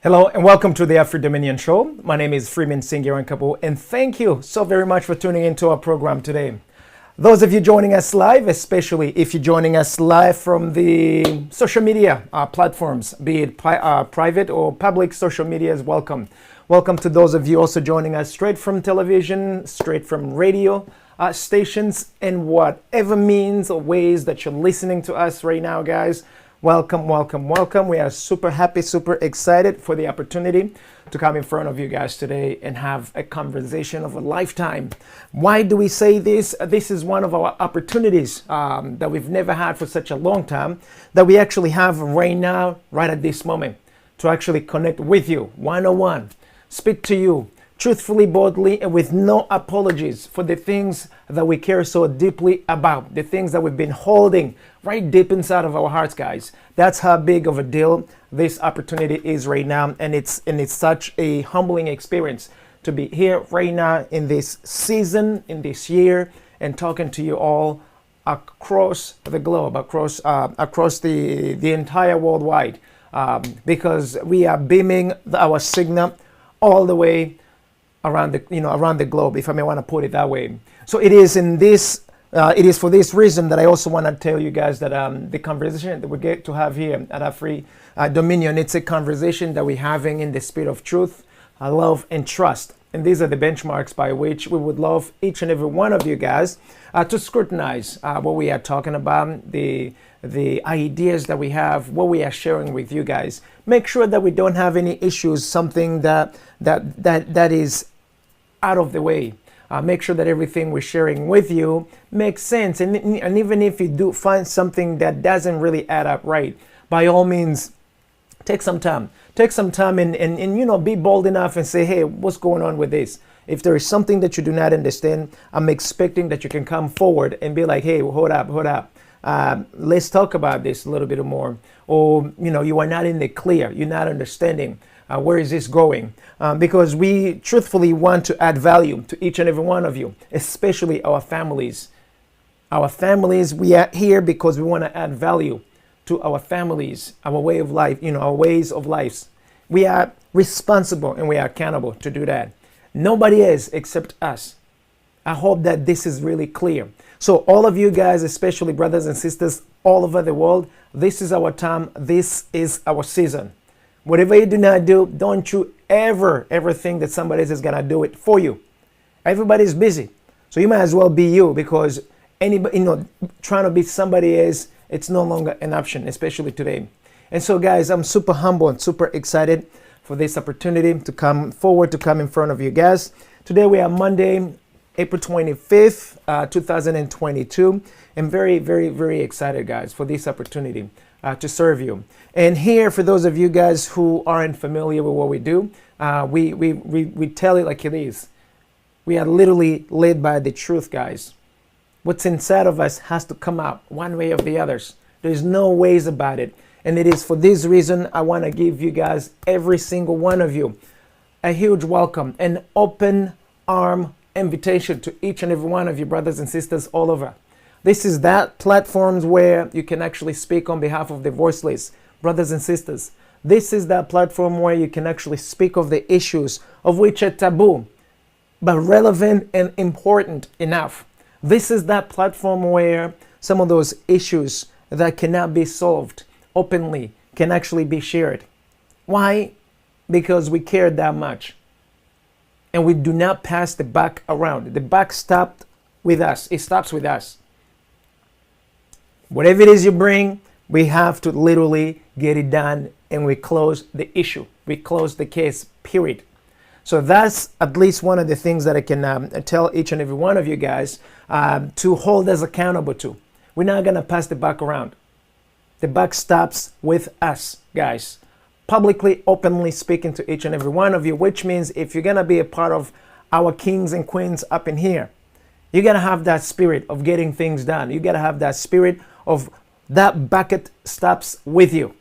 Hello and welcome to the Afro Dominion Show. My name is Freeman Singirankabo, and thank you so very much for tuning into our program today. Those of you joining us live, especially if you're joining us live from the social media platforms, be it private or public social media, is welcome. Welcome to those of you also joining us straight from television, straight from radio stations, and whatever means or ways that you're listening to us right now, guys. Welcome, welcome, welcome. We are super happy, super excited for the opportunity to come in front of you guys today and have a conversation of a lifetime. Why do we say this? This is one of our opportunities that we've never had for such a long time, that we actually have right now, right at this moment, to actually connect with you one-on-one, speak to you truthfully, boldly, and with no apologies for the things that we care so deeply about, the things that we've been holding right deep inside of our hearts, guys. That's how big of a deal this opportunity is right now, and it's such a humbling experience to be here right now in this season, in this year, and talking to you all across the globe, across the entire worldwide, because we are beaming our signal all the way around the globe, if I may want to put it that way. So it is for this reason that I also want to tell you guys that the conversation that we get to have here at Afro Dominion, it's a conversation that we're having in the spirit of truth, love, and trust. And these are the benchmarks by which we would love each and every one of you guys to scrutinize what we are talking about, the ideas that we have, what we are sharing with you guys. Make sure that we don't have any issues, something that is out of the way. Make sure that everything we're sharing with you makes sense. And even if you do find something that doesn't really add up right, by all means, take some time. Take some time and be bold enough and say, hey, what's going on with this? If there is something that you do not understand, I'm expecting that you can come forward and be like, hey, hold up. Let's talk about this a little bit more. Or, you are not in the clear. You're not understanding. Where is this going? Because we truthfully want to add value to each and every one of you, especially our families. Our families, we are here because we want to add value to our families, our way of life, our ways of life. We are responsible and we are accountable to do that. Nobody is except us. I hope that this is really clear. So all of you guys, especially brothers and sisters all over the world, this is our time. This is our season. Whatever you do not do, don't you ever think that somebody else is going to do it for you. Everybody's busy. So you might as well be you, because anybody, trying to be somebody else, it's no longer an option, especially today. And so guys, I'm super humble and super excited for this opportunity to come forward, to come in front of you guys. Today we are Monday, April 25th, 2022. I'm very, very, very excited, guys, for this opportunity to serve you. And here, for those of you guys who aren't familiar with what we do, we tell it like it is. We are literally led by the truth, guys. What's inside of us has to come out one way or the others. There's no ways about it. And it is for this reason I want to give you guys, every single one of you, a huge welcome, an open arm invitation to each and every one of you, brothers and sisters all over. This is that platforms where you can actually speak on behalf of the voiceless, brothers and sisters. This is that platform where you can actually speak of the issues of which are taboo, but relevant and important enough. This is that platform where some of those issues that cannot be solved openly can actually be shared. Why? Because we care that much. And we do not pass the buck around. The buck stopped with us. It stops with us. Whatever it is you bring, we have to literally get it done, and we close the issue. We close the case, period. So that's at least one of the things that I can tell each and every one of you guys to hold us accountable to. We're not going to pass the buck around. The buck stops with us, guys. Publicly, openly speaking to each and every one of you, which means if you're going to be a part of our kings and queens up in here, you got to have that spirit of getting things done. You got to have that spirit of that bucket stops with you.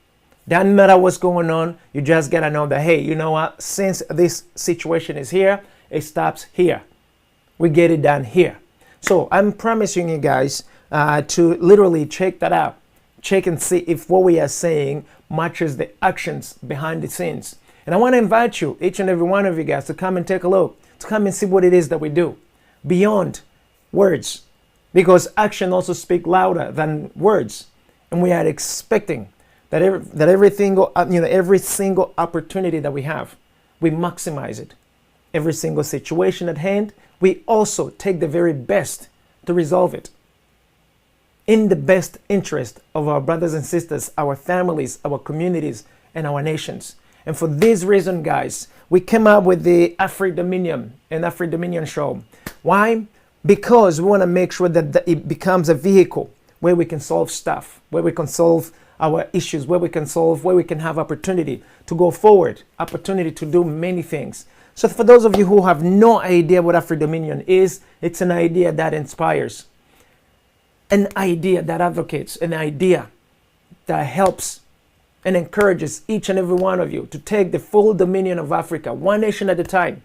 Doesn't matter what's going on. You just got to know that, hey, you know what? Since this situation is here, it stops here. We get it done here. So I'm promising you guys to literally check that out. Check and see if what we are saying matches the actions behind the scenes. And I want to invite you, each and every one of you guys, to come and take a look, to come and see what it is that we do beyond words, because action also speaks louder than words. And we are expecting that every single opportunity that we have, we maximize it. Every single situation at hand, we also take the very best to resolve it in the best interest of our brothers and sisters, our families, our communities, and our nations. And for this reason, guys, we came up with the Afri-Dominion and Afri-Dominion show. Why? Because we want to make sure that it becomes a vehicle where we can solve stuff, where we can solve our issues, where we can have opportunity to go forward, opportunity to do many things. So for those of you who have no idea what Afri-Dominion is, it's an idea that inspires, an idea that advocates, an idea that helps and encourages each and every one of you to take the full dominion of Africa, one nation at a time,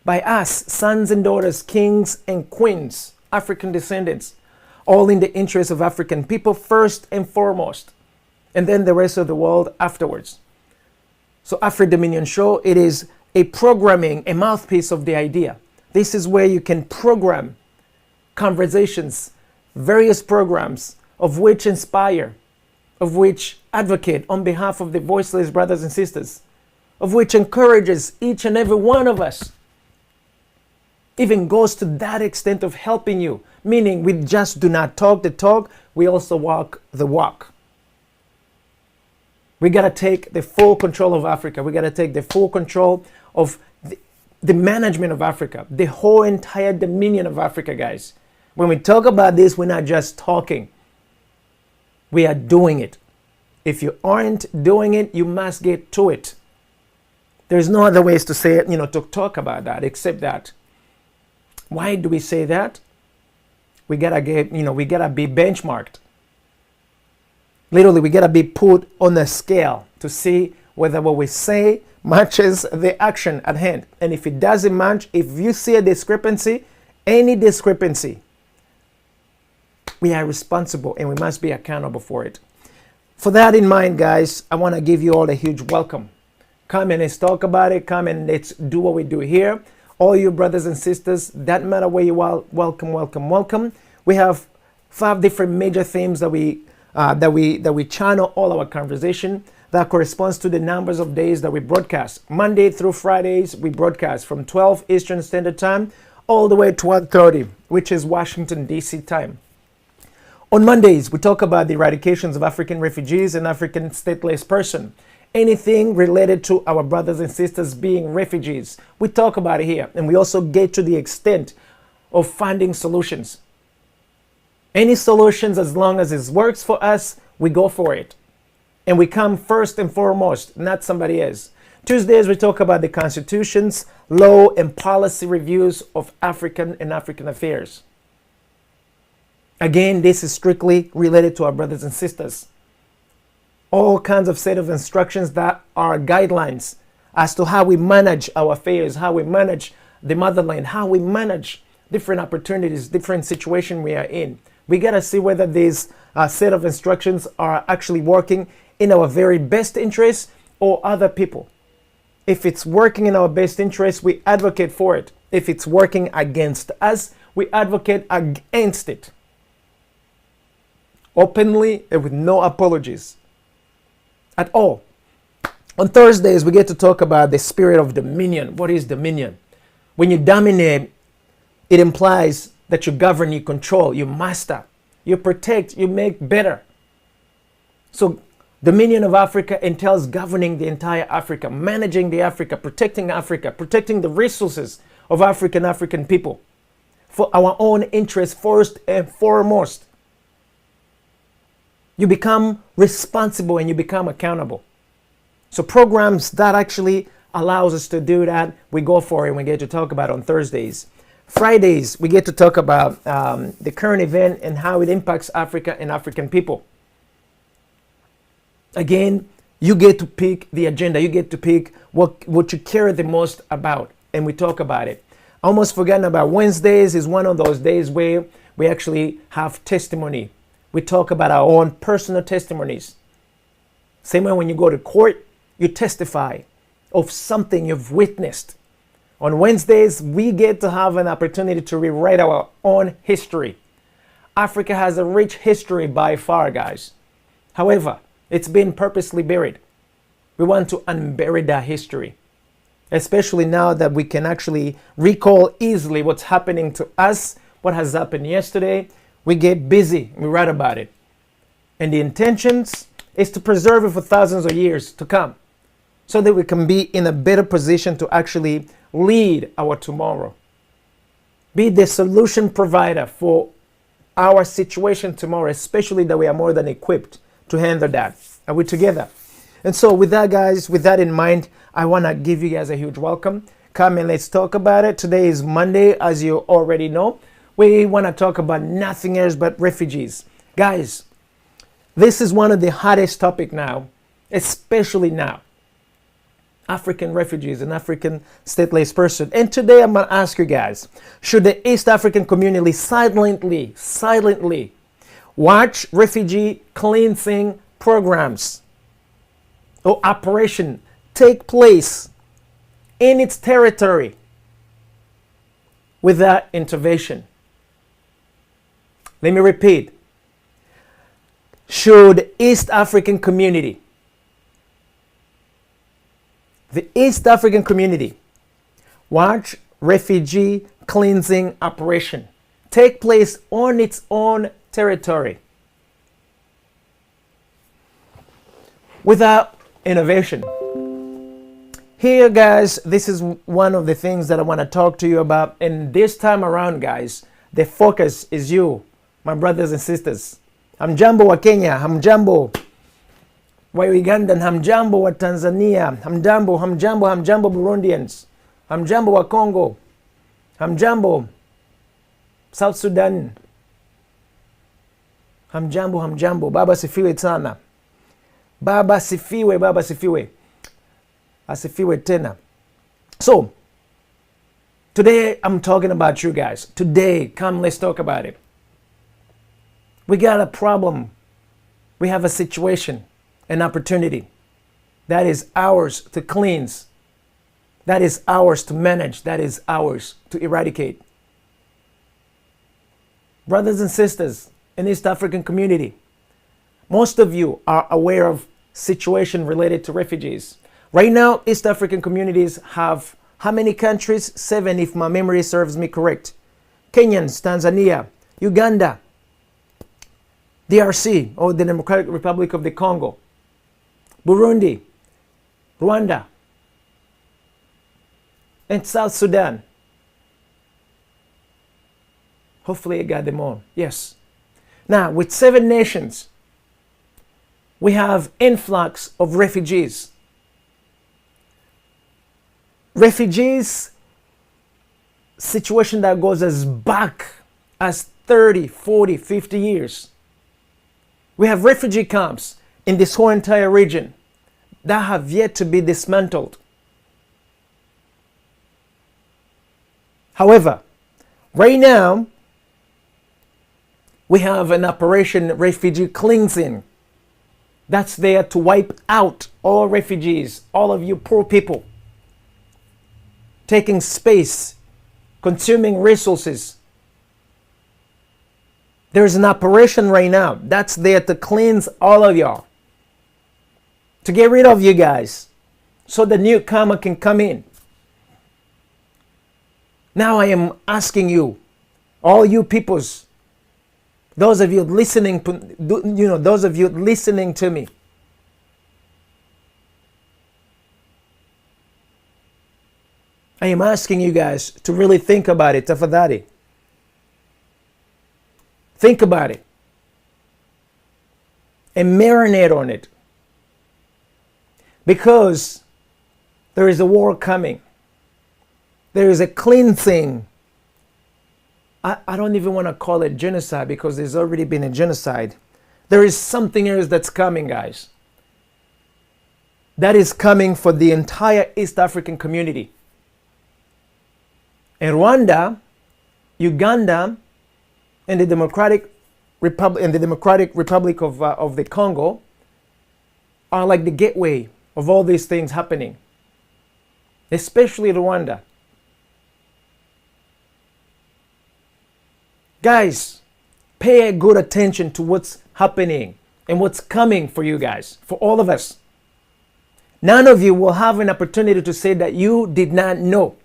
by us, sons and daughters, kings and queens, African descendants, all in the interest of African people first and foremost, and then the rest of the world afterwards. So Afri-Dominion Show, it is a programming, a mouthpiece of the idea. This is where you can program conversations, various programs of which inspire, of which advocate on behalf of the voiceless brothers and sisters, of which encourages each and every one of us, even goes to that extent of helping you, meaning we just do not talk the talk, we also walk the walk. We got to take the full control of Africa. We got to take the full control of the management of Africa, the whole entire dominion of Africa, guys. When we talk about this, we're not just talking. We are doing it. If you aren't doing it, you must get to it. There's no other ways to say it, to talk about that, except that. Why do we say that? We gotta we gotta be benchmarked. Literally, we gotta be put on a scale to see whether what we say matches the action at hand. And if it doesn't match, if you see a discrepancy, any discrepancy, we are responsible and we must be accountable for it. For that in mind, guys, I want to give you all a huge welcome. Come and let's talk about it. Come and let's do what we do here. All you brothers and sisters, that matter where you are, welcome, welcome, welcome. We have 5 different major themes that we channel all our conversation. That corresponds to the numbers of days that we broadcast. Monday through Fridays, we broadcast from 12 Eastern Standard Time all the way to 1:30, which is Washington, D.C. time. On Mondays, we talk about the eradications of African refugees and African stateless person. Anything related to our brothers and sisters being refugees, we talk about it here. And we also get to the extent of finding solutions. Any solutions, as long as it works for us, we go for it. And we come first and foremost, not somebody else. Tuesdays, we talk about the constitutions, law, and policy reviews of African and African affairs. Again, this is strictly related to our brothers and sisters. All kinds of set of instructions that are guidelines as to how we manage our affairs, how we manage the motherland, how we manage different opportunities, different situations we are in. We got to see whether these set of instructions are actually working in our very best interest or other people. If it's working in our best interest, we advocate for it. If it's working against us, we advocate against it. Openly and with no apologies at all. On Thursdays, we get to talk about the spirit of dominion. What is dominion? When you dominate, it implies that you govern, you control, you master, you protect, you make better. So dominion of Africa entails governing the entire Africa, managing the Africa, protecting the resources of African people for our own interest first and foremost. You become responsible and you become accountable. So programs that actually allows us to do that, we go for it and we get to talk about on Thursdays. Fridays, we get to talk about the current event and how it impacts Africa and African people. Again, you get to pick the agenda. You get to pick what you care the most about, and we talk about it. Almost forgotten about Wednesdays is one of those days where we actually have testimony. We talk about our own personal testimonies. Same way when you go to court, you testify. of something you've witnessed. On Wednesdays, we get to have an opportunity to rewrite our own history. Africa has a rich history by far, guys. However, it's been purposely buried. We want to unbury that history, especially now that we can actually recall easily what's happening to us, what has happened yesterday. We get busy, we write about it. And the intentions is to preserve it for thousands of years to come, so that we can be in a better position to actually lead our tomorrow. Be the solution provider for our situation tomorrow, especially that we are more than equipped to handle that. Are we together? And so with that, guys, with that in mind, I want to give you guys a huge welcome. Come and let's talk about it. Today is Monday, as you already know. We want to talk about nothing else but refugees. Guys, this is one of the hottest topics now, especially now. African refugees and African stateless person. And today I'm going to ask you guys, should the East African community silently watch refugee cleansing programs or operation take place in its territory without intervention? Let me repeat. Should East African community, the East African community, watch refugee cleansing operation take place on its own territory without innovation? Here, guys, this is one of the things that I want to talk to you about. And this time around, guys, the focus is you, my brothers and sisters. Hamjambo wa Kenya, hamjambo wa Uganda, hamjambo wa Tanzania, hamjambo Burundians, hamjambo wa Congo, hamjambo South Sudan, hamjambo. Baba sifiwe sana. Baba sifiwe. Asifiwe tena. So, today I'm talking about you guys. Today, come, let's talk about it. We got a problem. We have a situation, an opportunity that is ours to cleanse, that is ours to manage, that is ours to eradicate. Brothers and sisters in East African community, most of you are aware of situation related to refugees. Right now, East African communities have how many countries? 7, if my memory serves me correct. Kenyans, Tanzania, Uganda, DRC, or the Democratic Republic of the Congo, Burundi, Rwanda, and South Sudan. Hopefully I got them all. Yes. Now, with 7 nations, we have influx of refugees. Refugees, situation that goes as back as 30, 40, 50 years. We have refugee camps in this whole entire region that have yet to be dismantled. However, right now, we have an operation refugee cleansing that's there to wipe out all refugees, all of you poor people, taking space, consuming resources. There's an operation right now that's there to cleanse all of y'all, to get rid of you guys, so the newcomer can come in. Now I am asking you, all you peoples, those of you listening, those of you listening to me, I am asking you guys to really think about it, tafadhali. Think about it and marinate on it, because there is a war coming. There is a cleansing. I don't even want to call it genocide, because there's already been a genocide. There is something else that's coming, guys. That is coming for the entire East African community. And Rwanda, Uganda, and the Democratic Republic of the Congo are like the gateway of all these things happening. especially Rwanda. Guys, pay good attention to what's happening and what's coming for you guys, for all of us. None of you will have an opportunity to say that you did not know.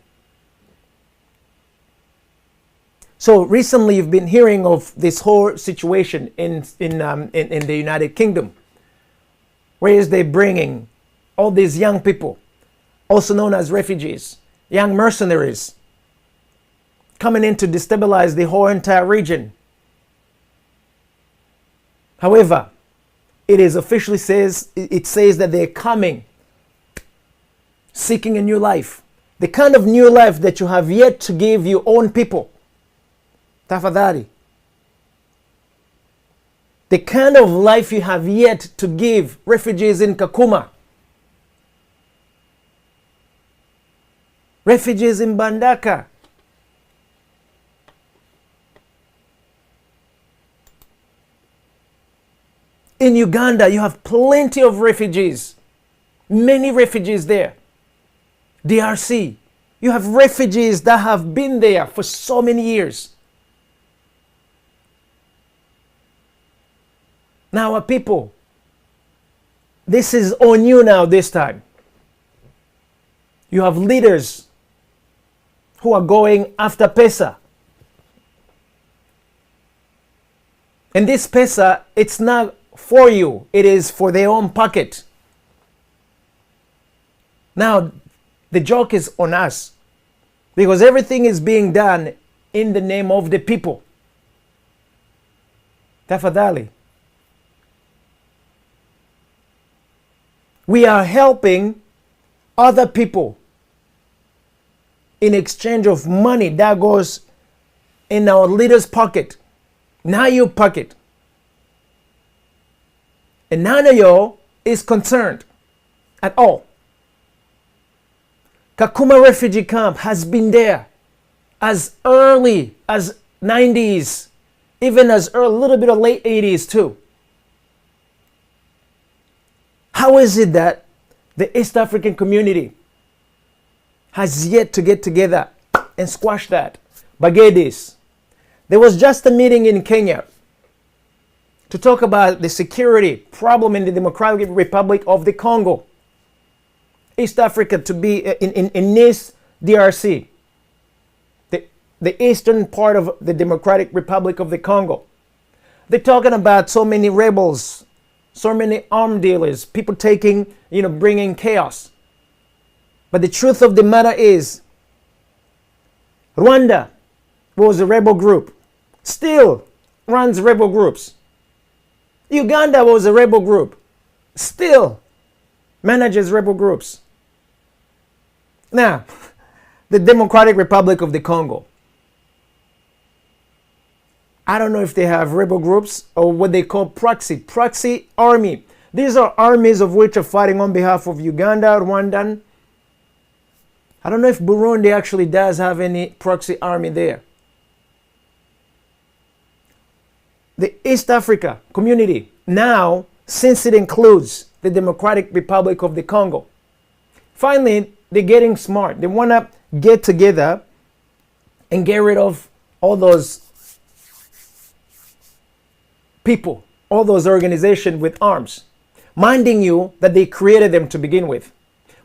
So recently you've been hearing of this whole situation in the United Kingdom, where is they bringing all these young people, also known as refugees, young mercenaries, coming in to destabilize the whole entire region. However, it is officially says that they're coming, seeking a new life, the kind of new life that you have yet to give your own people. Tafadhali. The kind of life you have yet to give refugees in Kakuma, refugees in Bandaka, in Uganda. You have plenty of refugees, many refugees there. DRC, you have refugees that have been there for so many years. Now, our people, this is on you now this time. You have leaders who are going after Pesa. And this Pesa, it's not for you, it is for their own pocket. Now, the joke is on us, because everything is being done in the name of the people. Tafadhali. We are helping other people in exchange of money that goes in our leader's pocket, not your pocket. And none of y'all is concerned at all. Kakuma refugee camp has been there as early as 90s, even as early, a little bit of late 80s too. How is it that the East African community has yet to get together and squash that? Bagedis. There was just a meeting in Kenya to talk about the security problem in the Democratic Republic of the Congo. East Africa to be in East DRC, the eastern part of the Democratic Republic of the Congo. They're talking about so many rebels, so many arm dealers, people taking, bringing chaos. But the truth of the matter is, Rwanda was a rebel group, still runs rebel groups. Uganda was a rebel group, still manages rebel groups. Now, the Democratic Republic of the Congo, I don't know if they have rebel groups or what they call proxy army. These are armies of which are fighting on behalf of Uganda, Rwandan. I don't know if Burundi actually does have any proxy army there. The East Africa community now, since it includes the Democratic Republic of the Congo, finally they're getting smart. They want to get together and get rid of all those people, all those organizations with arms, minding you that they created them to begin with,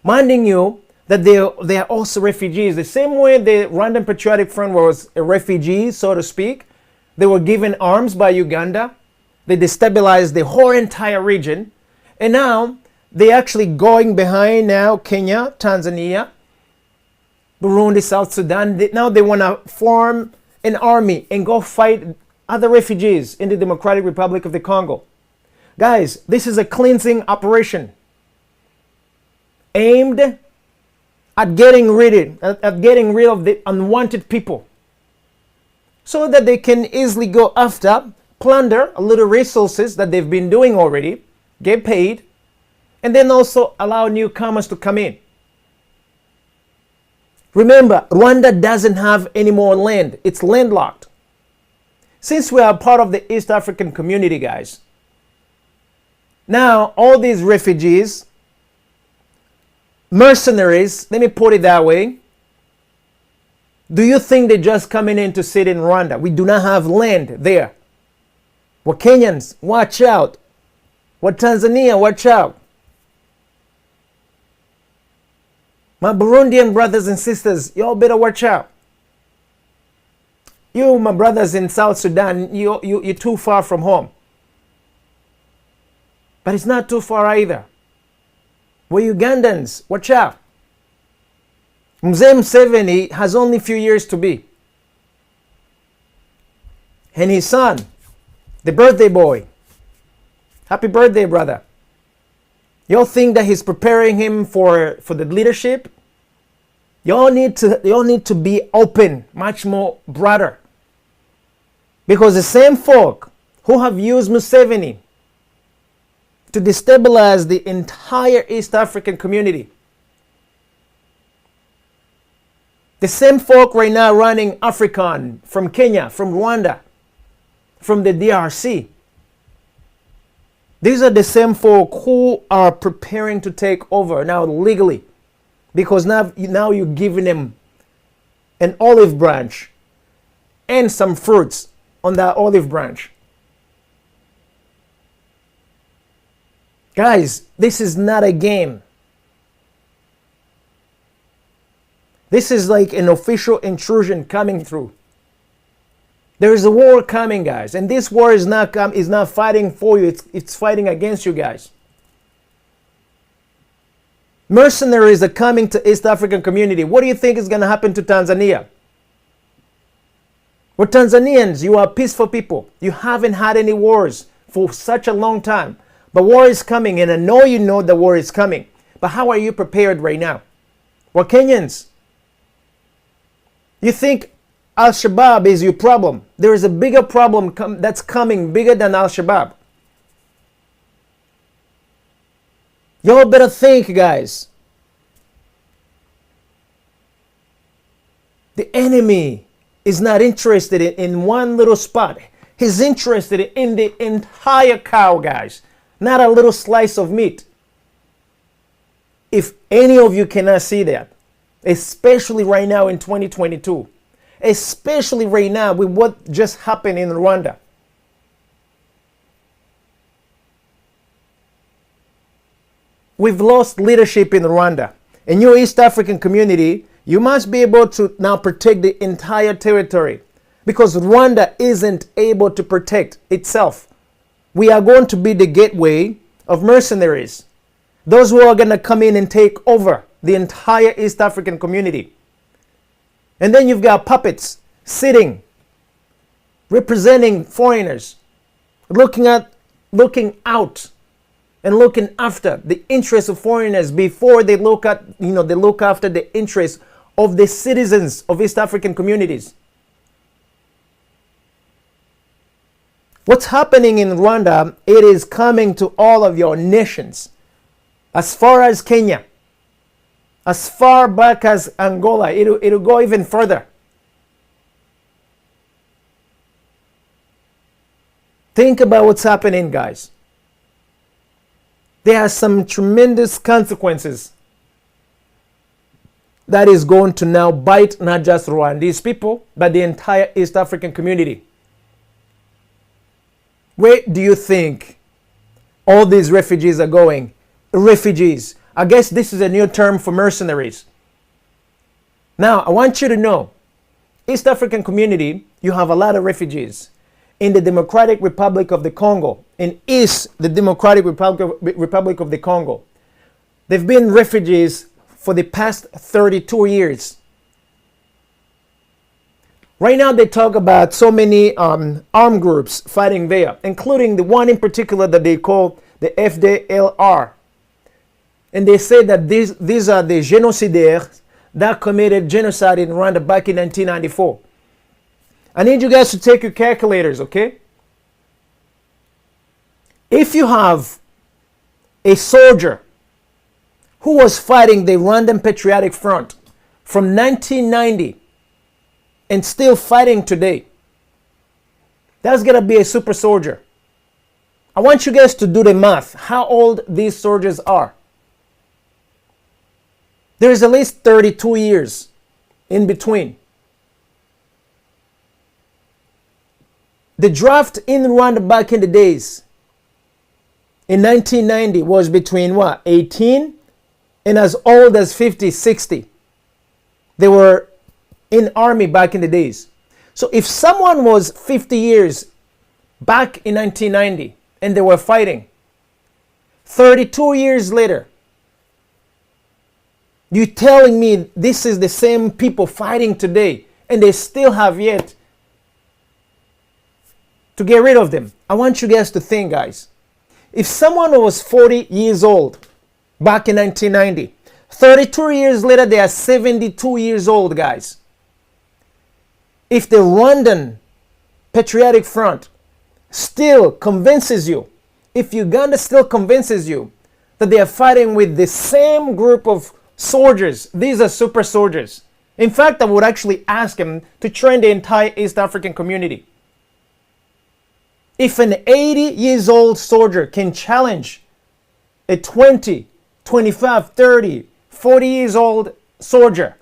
minding you that they are also refugees. The same way the Rwandan Patriotic Front was a refugee, so to speak, they were given arms by Uganda. They destabilized the whole entire region. And now they're actually going behind now Kenya, Tanzania, Burundi, South Sudan. Now they want to form an army and go fight other refugees in the Democratic Republic of the Congo. Guys, this is a cleansing operation aimed at getting rid of the unwanted people, so that they can easily go after, plunder a little resources that they've been doing already, get paid, and then also allow newcomers to come in. Remember, Rwanda doesn't have any more land. It's landlocked. Since we are part of the East African community, guys, now all these refugees mercenaries, let me put it that way. Do you think they're just coming in to sit in Rwanda? We do not have land there. Well, Kenyans, watch out. Well, Tanzania, watch out. My Burundian brothers and sisters, y'all better watch out. You, my brothers in South Sudan, you're too far from home. But it's not too far either. We're Ugandans, watch out. Mzee Museveni has only a few years to be. And his son, the birthday boy, happy birthday, brother. Y'all think that he's preparing him for the leadership? Y'all need to be open, much more broader. Because the same folk who have used Museveni to destabilize the entire East African community, the same folk right now running African from Kenya, from Rwanda, from the DRC, these are the same folk who are preparing to take over now legally, because now you're giving them an olive branch and some fruits on that olive branch. Guys, this is not a game. This is like an official intrusion coming through. There is a war coming, guys, and this war is not fighting for you, it's fighting against you guys. Mercenaries are coming to East African community. What do you think is going to happen to Tanzania? Well, Tanzanians, you are peaceful people. You haven't had any wars for such a long time. But war is coming, and I know you know the war is coming. But how are you prepared right now? Well, Kenyans, you think Al-Shabaab is your problem. There is a bigger problem that's coming, bigger than Al-Shabaab. Y'all better think, guys. The enemy is not interested in one little spot. He's interested in the entire cow, guys, not a little slice of meat. If any of you cannot see that, especially right now in 2022, especially right now with what just happened in Rwanda, we've lost leadership in Rwanda. In your East African community, you must be able to now protect the entire territory, because Rwanda isn't able to protect itself. We are going to be the gateway of mercenaries, those who are going to come in and take over the entire East African community. And then you've got puppets sitting, representing foreigners, looking out and looking after the interests of foreigners before they look after the interests of the citizens of East African communities. What's happening in Rwanda, it is coming to all of your nations, as far as Kenya, as far back as Angola. It'll go even further. Think about what's happening, guys. There are some tremendous consequences that is going to now bite not just Rwandese people, but the entire East African community. Where do you think all these refugees are going? Refugees. I guess this is a new term for mercenaries. Now, I want you to know, East African community, you have a lot of refugees. In the Democratic Republic of the Congo, in the Democratic Republic of the Congo, they've been refugees for the past 32 years. Right now they talk about so many armed groups fighting there, including the one in particular that they call the FDLR. And they say that these are the genocidaires that committed genocide in Rwanda back in 1994. I need you guys to take your calculators, okay? If you have a soldier who was fighting the Rwandan Patriotic Front from 1990 and still fighting today, that's gonna be a super soldier. I want you guys to do the math, how old these soldiers are. There's at least 32 years in between. The draft in Rwanda back in the days, in 1990, was between what, 18 and as old as 50, 60. They were in army back in the days. So if someone was 50 years back in 1990 and they were fighting, 32 years later, you telling me this is the same people fighting today and they still have yet to get rid of them? I want you guys to think, guys. If someone was 40 years old back in 1990, 32 years later, they are 72 years old, guys. If the Rwandan Patriotic Front still convinces you, if Uganda still convinces you that they are fighting with the same group of soldiers, these are super soldiers. In fact, I would actually ask them to train the entire East African community. If an 80 years old soldier can challenge a 20, 25, 30, 40 years old soldier,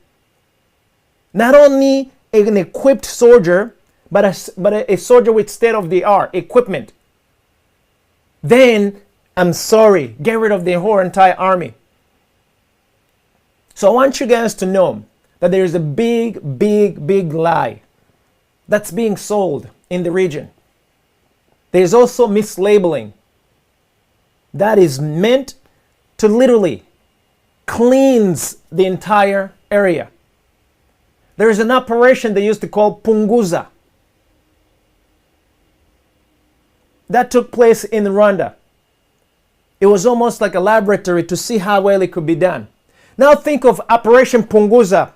not only an equipped soldier, but a soldier with state-of-the-art equipment, then I'm sorry, get rid of the whole entire army. So I want you guys to know that there is a big, big, big lie that's being sold in the region. There's also mislabeling that is meant to literally cleanse the entire area. There is an operation they used to call Punguza that took place in Rwanda. It was almost like a laboratory to see how well it could be done. Now think of Operation Punguza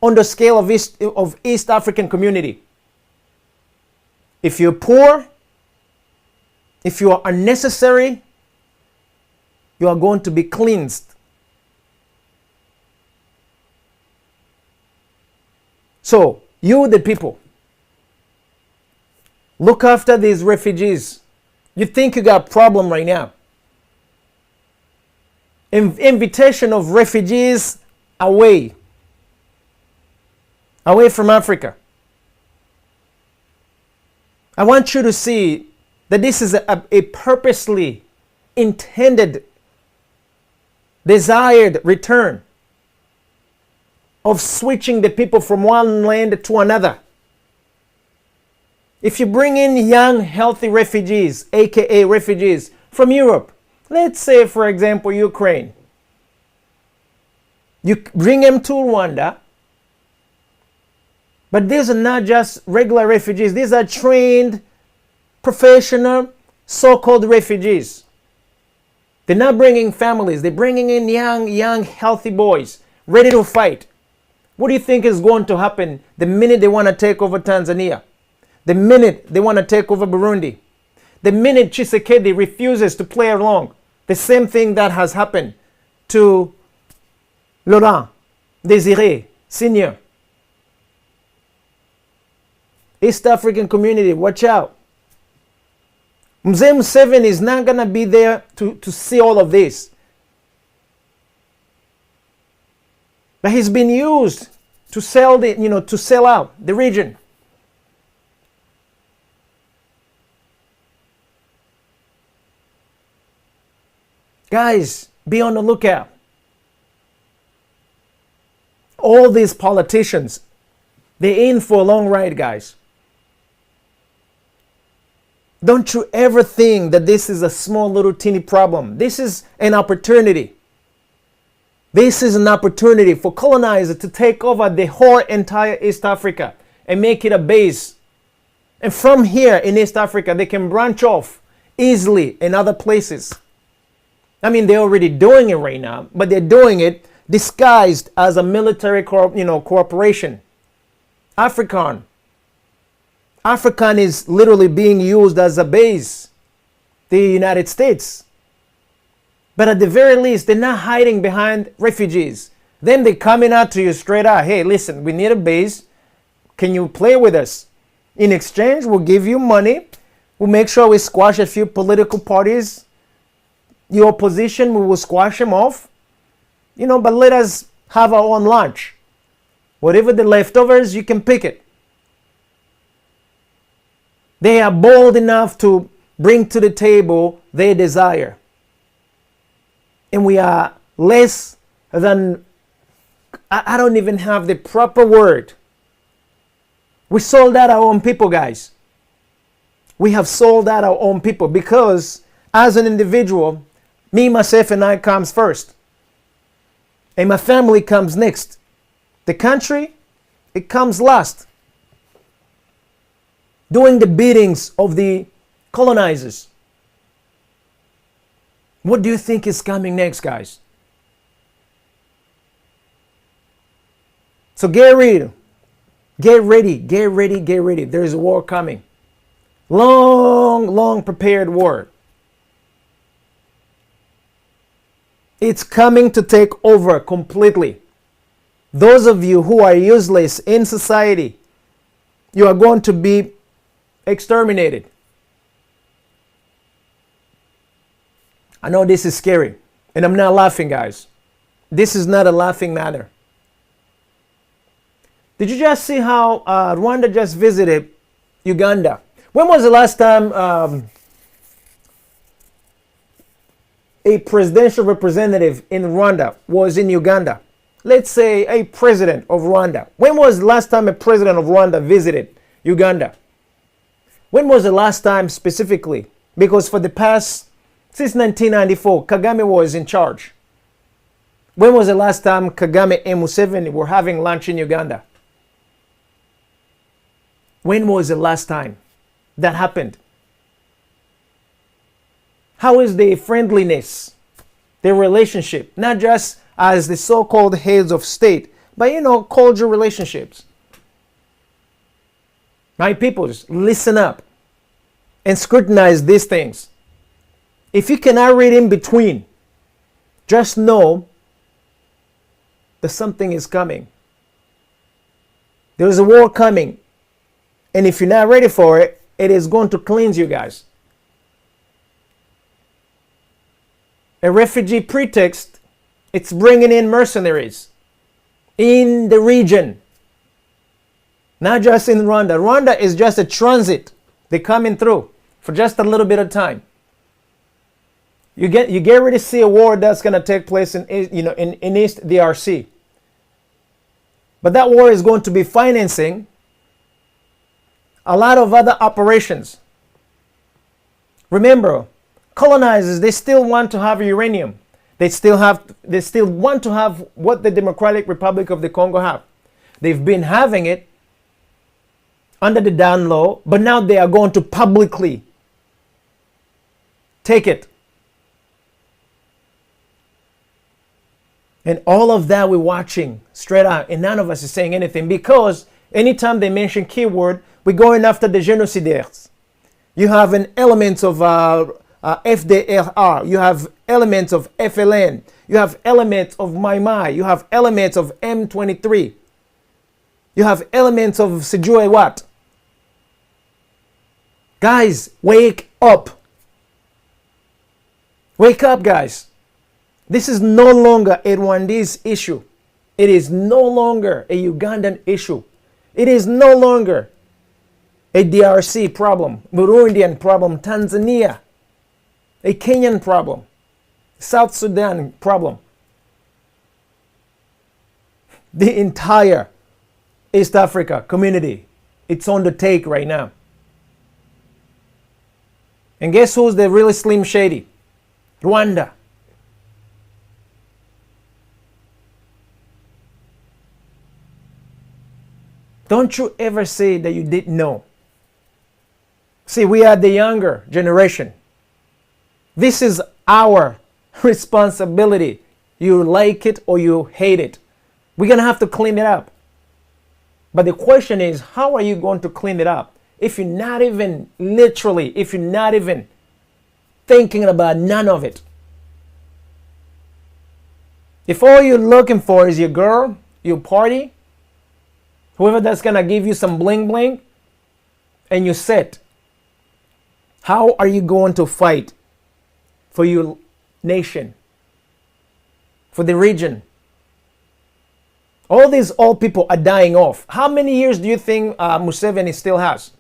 on the scale of East African community. If you're poor, if you are unnecessary, you are going to be cleansed. So, you the people, look after these refugees. You think you got a problem right now. Invitation of refugees away from Africa. I want you to see that this is a purposely intended, desired return of switching the people from one land to another. If you bring in young, healthy refugees, aka refugees from Europe, let's say, for example, Ukraine, you bring them to Rwanda, but these are not just regular refugees, these are trained, professional, so-called refugees. They're not bringing families, they're bringing in young, healthy boys, ready to fight. What do you think is going to happen the minute they want to take over Tanzania? The minute they want to take over Burundi? The minute Tshisekedi refuses to play along? The same thing that has happened to Laurent Desiré Senior. East African community, watch out. Mzee Museveni is not going to be there to see all of this. But he's been used to sell to sell out the region. Guys, be on the lookout. All these politicians, they're in for a long ride, guys. Don't you ever think that this is a small little teeny problem. This is an opportunity. This is an opportunity for colonizers to take over the whole entire East Africa and make it a base. And from here in East Africa, they can branch off easily in other places. I mean, they're already doing it right now, but they're doing it disguised as a military cooperation. African is literally being used as a base. The United States. But at the very least, they're not hiding behind refugees. Then they're coming out to you straight out. Hey, listen, we need a base. Can you play with us? In exchange, we'll give you money. We'll make sure we squash a few political parties. Your opposition, we will squash them off. But let us have our own lunch. Whatever the leftovers, you can pick it. They are bold enough to bring to the table their desire. And we are less than, I don't even have the proper word. We sold out our own people, guys. We have sold out our own people because as an individual, me, myself, and I comes first. And my family comes next. The country, it comes last. Doing the biddings of the colonizers. What do you think is coming next, guys? So get ready. Get ready, get ready, get ready. There's a war coming. Long prepared war. It's coming to take over completely. Those of you who are useless in society, you are going to be exterminated. I know this is scary, and I'm not laughing, guys. This is not a laughing matter. Did you just see how Rwanda just visited Uganda? When was the last time a presidential representative in Rwanda was in Uganda? Let's say a president of Rwanda. When was the last time a president of Rwanda visited Uganda? When was the last time specifically? Because for the past, since 1994, Kagame was in charge. When was the last time Kagame and Museveni were having lunch in Uganda? When was the last time that happened? How is the friendliness, the relationship, not just as the so-called heads of state, but cordial relationships? My peoples, listen up and scrutinize these things. If you cannot read in between, just know that something is coming. There is a war coming. And if you're not ready for it, it is going to cleanse you guys. A refugee pretext, it's bringing in mercenaries in the region. Not just in Rwanda. Rwanda is just a transit. They're coming through for just a little bit of time. You get ready to see a war that's going to take place in East DRC. But that war is going to be financing a lot of other operations. Remember, colonizers, they still want to have uranium. They still want to have what the Democratic Republic of the Congo have. They've been having it under the down low, but now they are going to publicly take it. And all of that we're watching straight out, and none of us is saying anything because anytime they mention keyword, we're going after the genocidaires. You have an element of FDLR. You have elements of FLN. You have elements of Mai Mai. You have elements of M23. You have elements of Sijue Wat. Guys, wake up. Wake up, guys. This is no longer a Rwandese issue. It is no longer a Ugandan issue. It is no longer a DRC problem, Burundian problem, Tanzania, a Kenyan problem, South Sudan problem. The entire East Africa community, it's on the take right now. And guess who's the really slim shady? Rwanda. Don't you ever say that you didn't know. See, we are the younger generation. This is our responsibility. You like it or you hate it. We're going to have to clean it up. But the question is, how are you going to clean it up if you're not even, literally, if you're not even thinking about none of it? If all you're looking for is your girl, your party, whoever that's going to give you some bling bling, and you set, how are you going to fight for your nation, for the region, All these old people are dying off. How many years do you think Museveni still has?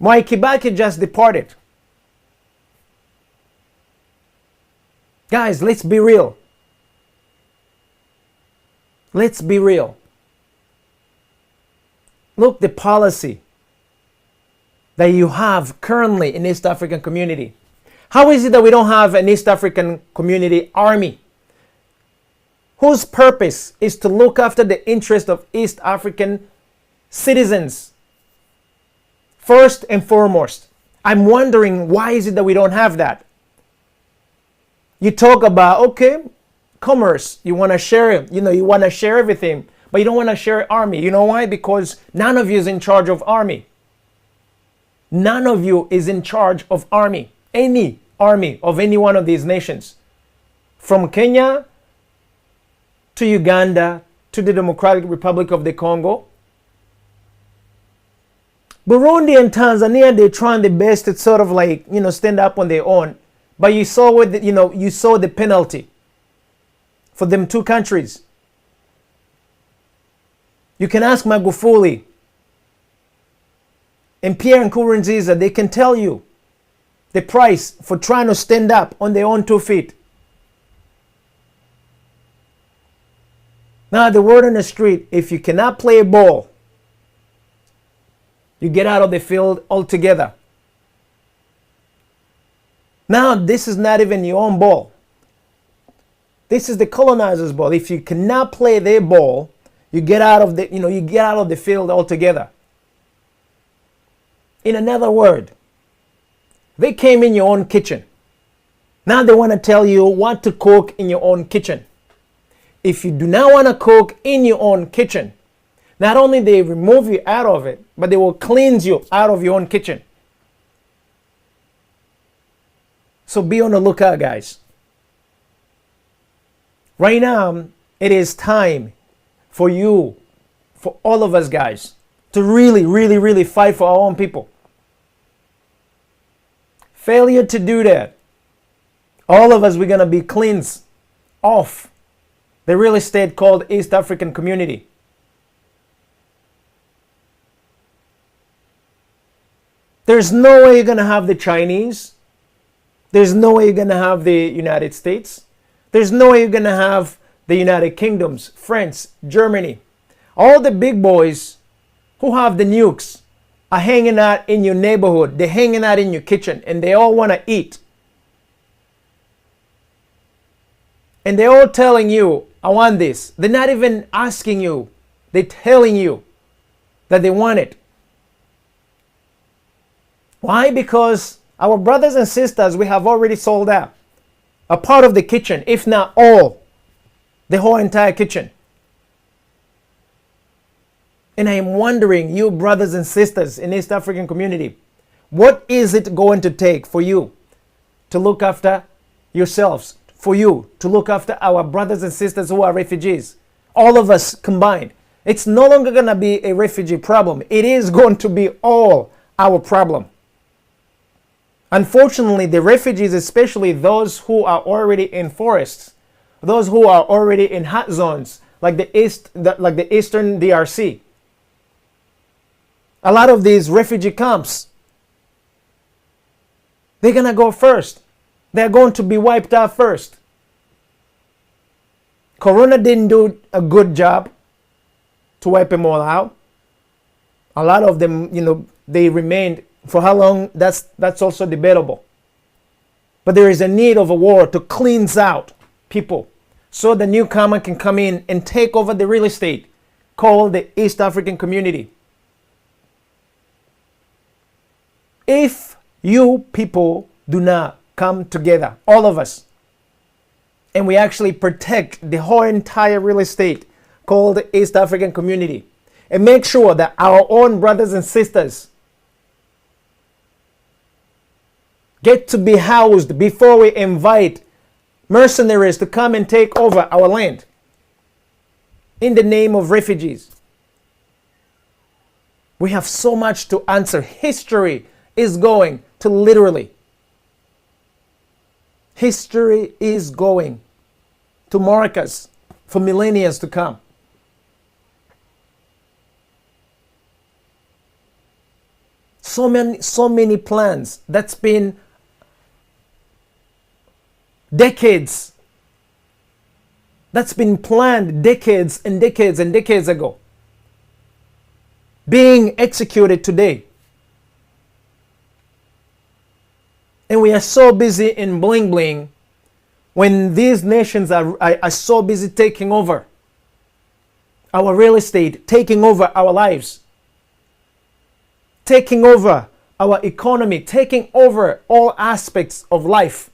Mwai Kibaki just departed. Guys, let's be real. Let's be real. Look, the policy that you have currently in East African community. How is it that we don't have an East African community army whose purpose is to look after the interest of East African citizens first and foremost? I'm wondering, why is it that we don't have that? You talk about, okay, commerce, you want to share it, you want to share everything, but you don't want to share army. You know why? Because none of you is in charge of army. None of you is in charge of army. Any army of any one of these nations. From Kenya to Uganda to the Democratic Republic of the Congo. Burundi and Tanzania, they're trying their best to sort of like, stand up on their own. But you saw you saw the penalty for them two countries. You can ask Magufuli and Pierre Nkurunziza, they can tell you the price for trying to stand up on their own 2 feet. Now, the word on the street, if you cannot play ball, you get out of the field altogether. Now, this is not even your own ball. This is the colonizers' ball. If you cannot play their ball, you get out of the field altogether. In another word, they came in your own kitchen. Now they want to tell you what to cook in your own kitchen. If you do not want to cook in your own kitchen, not only they remove you out of it, but they will cleanse you out of your own kitchen. So be on the lookout, guys. Right now, it is time for you, for all of us guys, to really fight for our own people. Failure to do that, all of us, we're going to be cleansed off the real estate called East African Community. There's no way you're going to have the Chinese. There's no way you're going to have the United States. There's no way you're going to have the United Kingdoms, France, Germany. All the big boys who have the nukes are hanging out in your neighborhood. They're hanging out in your kitchen, and they all want to eat. And they're all telling you, I want this. They're not even asking you. They're telling you that they want it. Why? Because our brothers and sisters, we have already sold out a part of the kitchen, if not all, the whole entire kitchen. And I am wondering, you brothers and sisters in East African community, what is it going to take for you to look after yourselves, for you to look after our brothers and sisters who are refugees, all of us combined? It's no longer going to be a refugee problem. It is going to be all our problem. Unfortunately, the refugees, especially those who are already in forests, those who are already in hot zones, like the Eastern DRC, a lot of these refugee camps, they're going to go first. They're going to be wiped out first. Corona didn't do a good job to wipe them all out. A lot of them, they remained. For how long, that's also debatable. But there is a need of a war to cleanse out people so the newcomer can come in and take over the real estate called the East African Community. If you people do not come together, all of us, and we actually protect the whole entire real estate called the East African Community, and make sure that our own brothers and sisters get to be housed before we invite mercenaries to come and take over our land in the name of refugees. We have so much to answer. History is going to literally. History is going to mark us for millennia to come. So many plans. That's been decades. That's been planned decades and decades and decades ago. Being executed today. And we are so busy in bling bling when these nations are so busy taking over our real estate, taking over our lives, taking over our economy, taking over all aspects of life.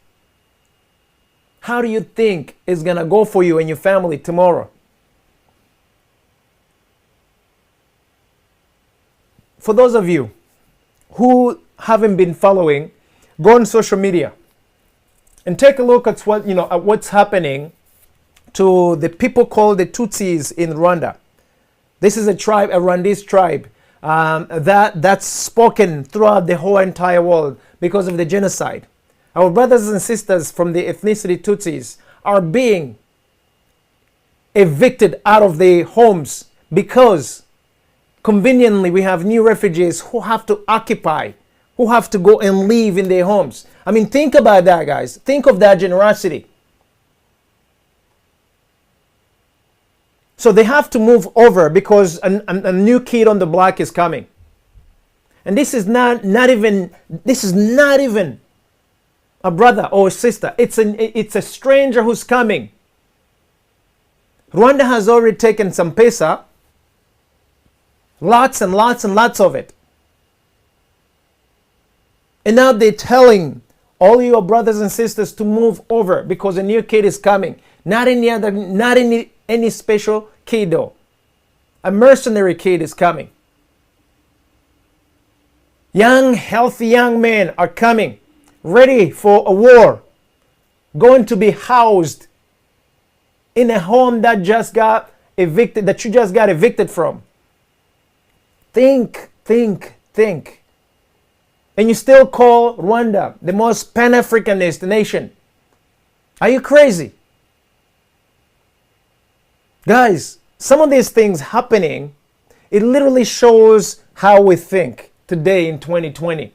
How do you think it's going to go for you and your family tomorrow? For those of you who haven't been following, go on social media and take a look at what's happening to the people called the Tutsis in Rwanda. This is a tribe, a Rwandese tribe, that's spoken throughout the whole entire world because of the genocide. Our brothers and sisters from the ethnicity Tutsis are being evicted out of their homes because conveniently we have new refugees who have to occupy, who have to go and live in their homes. I mean, think about that, guys. Think of that generosity. So they have to move over because a new kid on the block is coming. And this is not even a brother or a sister. It's a stranger who's coming. Rwanda has already taken some pesa, lots and lots and lots of it. And now they're telling all your brothers and sisters to move over because a new kid is coming. Not any special kid though. A mercenary kid is coming. Young, healthy young men are coming, ready for a war, going to be housed in a home that just got evicted, that you just got evicted from. Think. And you still call Rwanda the most Pan-Africanist nation. Are you crazy? Guys, some of these things happening, it literally shows how we think today in 2020.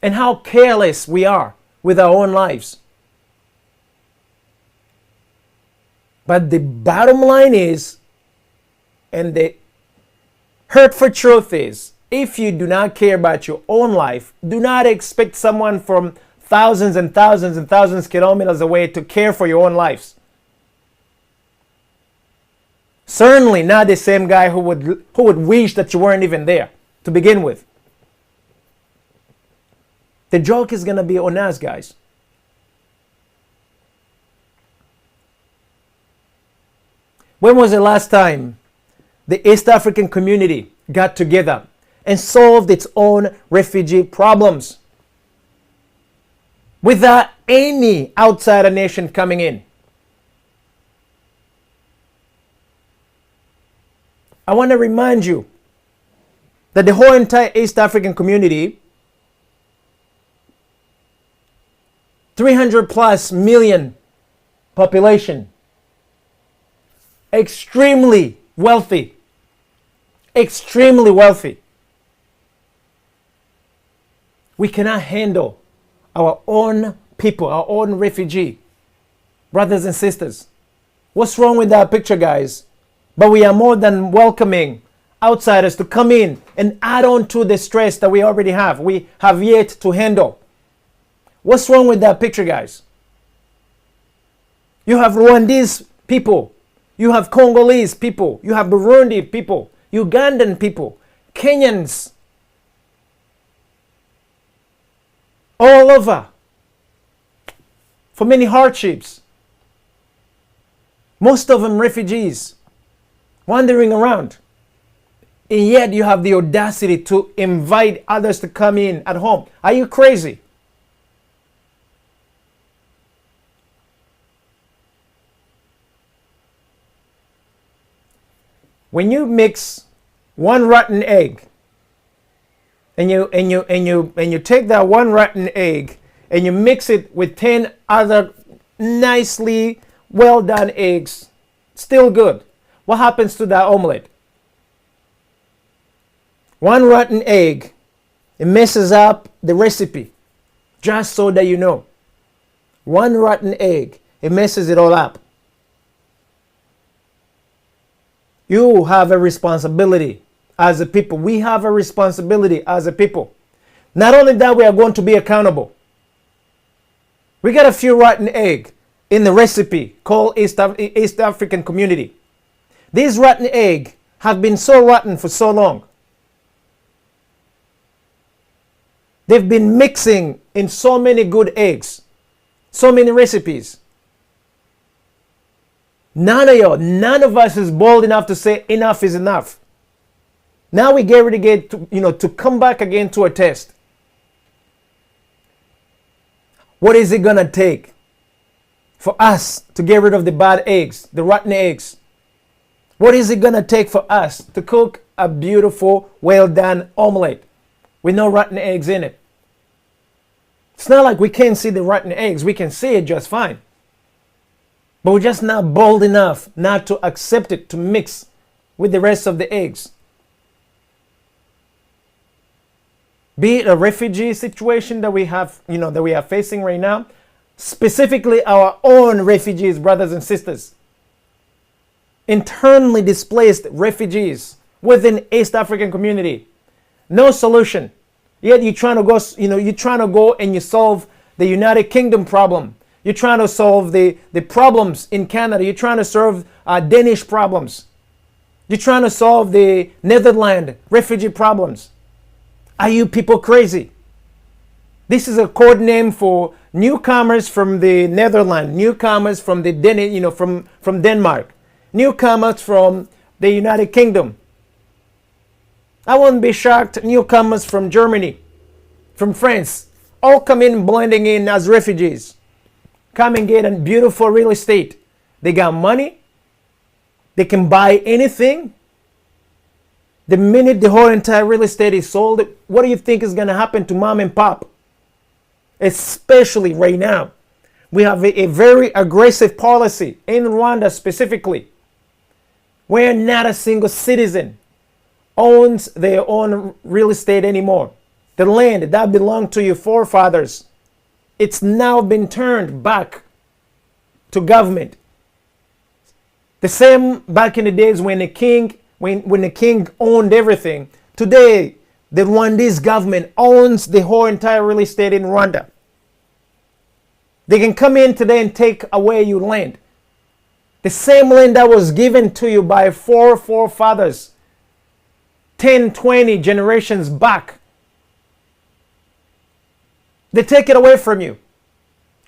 And how careless we are with our own lives. But the bottom line is, and the hurtful truth is, if you do not care about your own life, do not expect someone from thousands and thousands and thousands of kilometers away to care for your own lives. Certainly not the same guy who would wish that you weren't even there to begin with. The joke is going to be on us, guys. When was the last time the East African community got together and solved its own refugee problems without any outsider nation coming in? I want to remind you that the whole entire East African community, 300 plus million population, extremely wealthy. We cannot handle our own people, our own refugee, brothers and sisters. What's wrong with that picture, guys? But we are more than welcoming outsiders to come in and add on to the stress that we already have. We have yet to handle. What's wrong with that picture, guys? You have Rwandese people. You have Congolese people. You have Burundi people. Ugandan people. Kenyans. All over. For many hardships. Most of them refugees. Wandering around. And yet you have the audacity to invite others to come in at home. Are you crazy? When you mix one rotten egg and you take that one rotten egg and you mix it with 10 other nicely well done eggs, still good. What happens to that omelet? One rotten egg, it messes up the recipe. Just so that you know. One rotten egg, it messes it all up. You have a responsibility as a people. We have a responsibility as a people. Not only that, we are going to be accountable. We got a few rotten eggs in the recipe called East African community. These rotten eggs have been so rotten for so long. They've been mixing in so many good eggs, so many recipes. None of us is bold enough to say enough is enough. Now we get ready to come back again to a test. What is it gonna take for us to get rid of the bad eggs, the rotten eggs? What is it gonna take for us to cook a beautiful, well done omelette with no rotten eggs in it? It's not like we can't see the rotten eggs. We can see it just fine. But we're just not bold enough not to accept it to mix with the rest of the eggs. Be it a refugee situation that we have, that we are facing right now, specifically our own refugees, brothers and sisters, internally displaced refugees within East African community. No solution. Yet you're trying to go and you solve the United Kingdom problem. You're trying to solve the problems in Canada. You're trying to solve Danish problems. You're trying to solve the Netherlands refugee problems. Are you people crazy? This is a code name for newcomers from the Netherlands, newcomers from from Denmark, newcomers from the United Kingdom. I wouldn't be shocked, newcomers from Germany, from France, all come in blending in as refugees. Come and get a beautiful real estate. They got money. They can buy anything. The minute the whole entire real estate is sold, what do you think is going to happen to mom and pop? Especially right now. We have a very aggressive policy in Rwanda specifically, where not a single citizen owns their own real estate anymore. The land that belonged to your forefathers, it's now been turned back to government. The same back in the days when the king owned everything. Today, the Rwandese government owns the whole entire real estate in Rwanda. They can come in today and take away your land. The same land that was given to you by forefathers 10, 20 generations back. They take it away from you.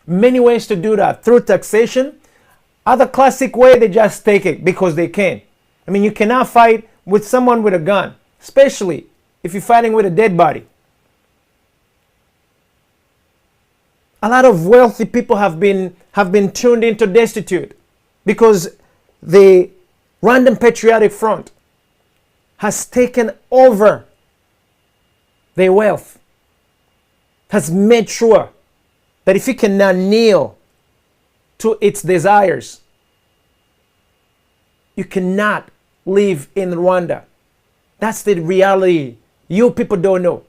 Many ways to do that. Through taxation. Other classic way, they just take it because they can. I mean, you cannot fight with someone with a gun, especially if you're fighting with a dead body. A lot of wealthy people have been turned into destitute because the Random Patriotic Front has taken over their wealth, has made sure that if you cannot kneel to its desires, you cannot live in Rwanda. That's the reality. You people don't know.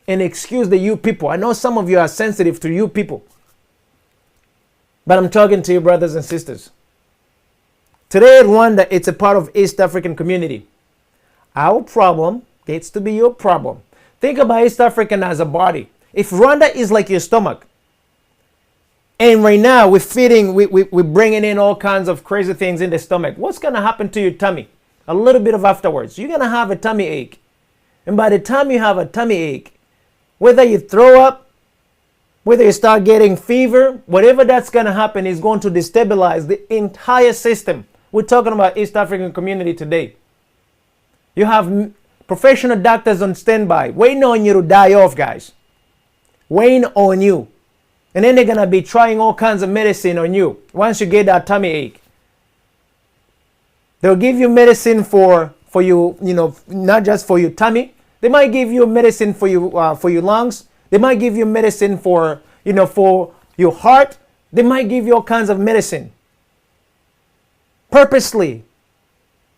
And excuse the you people. I know some of you are sensitive to you people, but I'm talking to you, brothers and sisters. Today in Rwanda, it's a part of East African community. Our problem gets to be your problem. Think about East African as a body. If Rwanda is like your stomach, and right now we're bringing in all kinds of crazy things in the stomach, what's going to happen to your tummy? A little bit of afterwards. You're going to have a tummy ache. And by the time you have a tummy ache, whether you throw up, whether you start getting fever, whatever that's going to happen is going to destabilize the entire system. We're talking about East African community today. You have professional doctors on standby, waiting on you to die off, guys. Waiting on you. And then they're going to be trying all kinds of medicine on you once you get that tummy ache. They'll give you medicine for you, not just for your tummy. They might give you medicine for your lungs. They might give you medicine for your heart. They might give you all kinds of medicine. Purposely.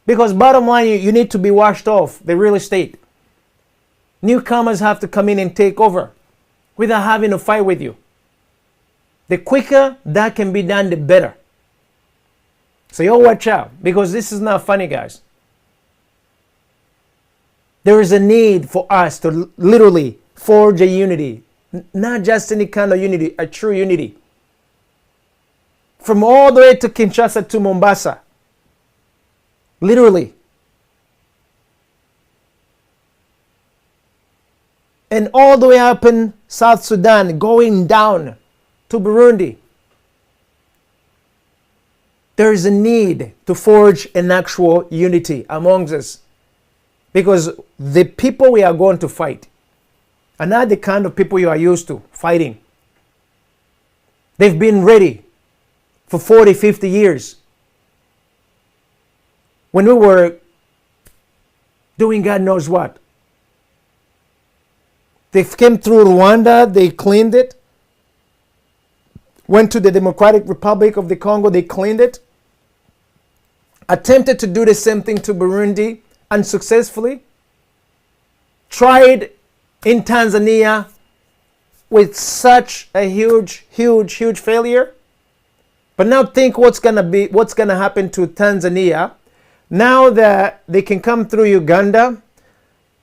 Because bottom line, you need to be washed off the real estate. Newcomers have to come in and take over without having to fight with you. The quicker that can be done, the better. So you watch out, because this is not funny, guys. There is a need for us to literally forge a unity. Not just any kind of unity, a true unity. From all the way to Kinshasa to Mombasa. Literally. And all the way up in South Sudan, going down to Burundi. There is a need to forge an actual unity amongst us. Because the people we are going to fight are not the kind of people you are used to fighting. They've been ready for 40, 50 years. When we were doing God knows what. They came through Rwanda, they cleaned it. Went to the Democratic Republic of the Congo, they cleaned it. Attempted to do the same thing to Burundi unsuccessfully. Tried in Tanzania with such a huge failure. But now think what's gonna happen to Tanzania now that they can come through Uganda,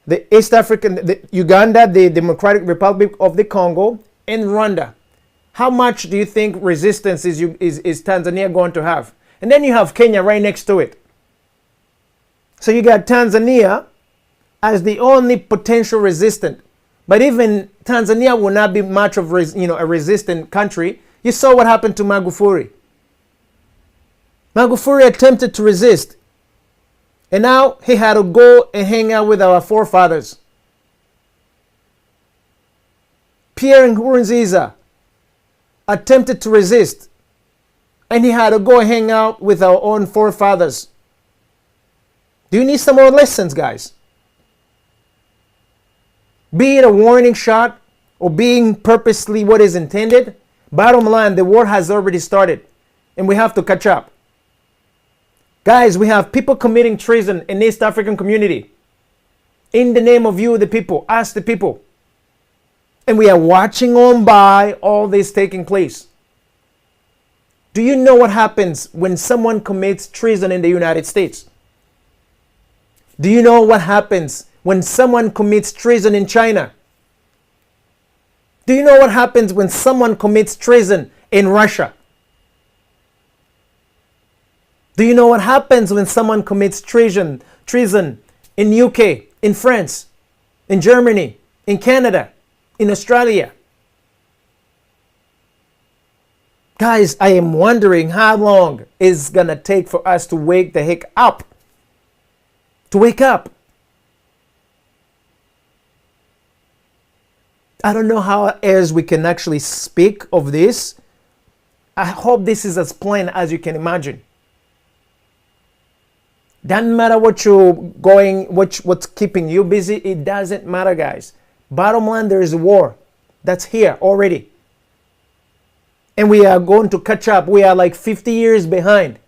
the East African, Uganda, the Democratic Republic of the Congo, and Rwanda. How much do you think resistance is Tanzania going to have? And then you have Kenya right next to it. So you got Tanzania as the only potential resistant. But even Tanzania will not be much of a resistant country. You saw what happened to Magufuli. Magufuli attempted to resist. And now he had to go and hang out with our forefathers. Pierre Nkurunziza attempted to resist. And he had to go and hang out with our own forefathers. Do you need some more lessons, guys? Be it a warning shot or being purposely what is intended, bottom line, the war has already started and we have to catch up. Guys, we have people committing treason in the East African community. In the name of you, the people, us, the people. And we are watching on by all this taking place. Do you know what happens when someone commits treason in the United States? Do you know what happens when someone commits treason in China? Do you know what happens when someone commits treason in Russia? Do you know what happens when someone commits treason in UK, in France, in Germany, in Canada, in Australia? Guys, I am wondering how long it's gonna take for us to wake the heck up. To wake up. I don't know how else we can actually speak of this. I hope this is as plain as you can imagine. Doesn't matter what you're going, what's keeping you busy. It doesn't matter, guys. Bottom line, there is a war that's here already. And we are going to catch up. We are like 50 years behind.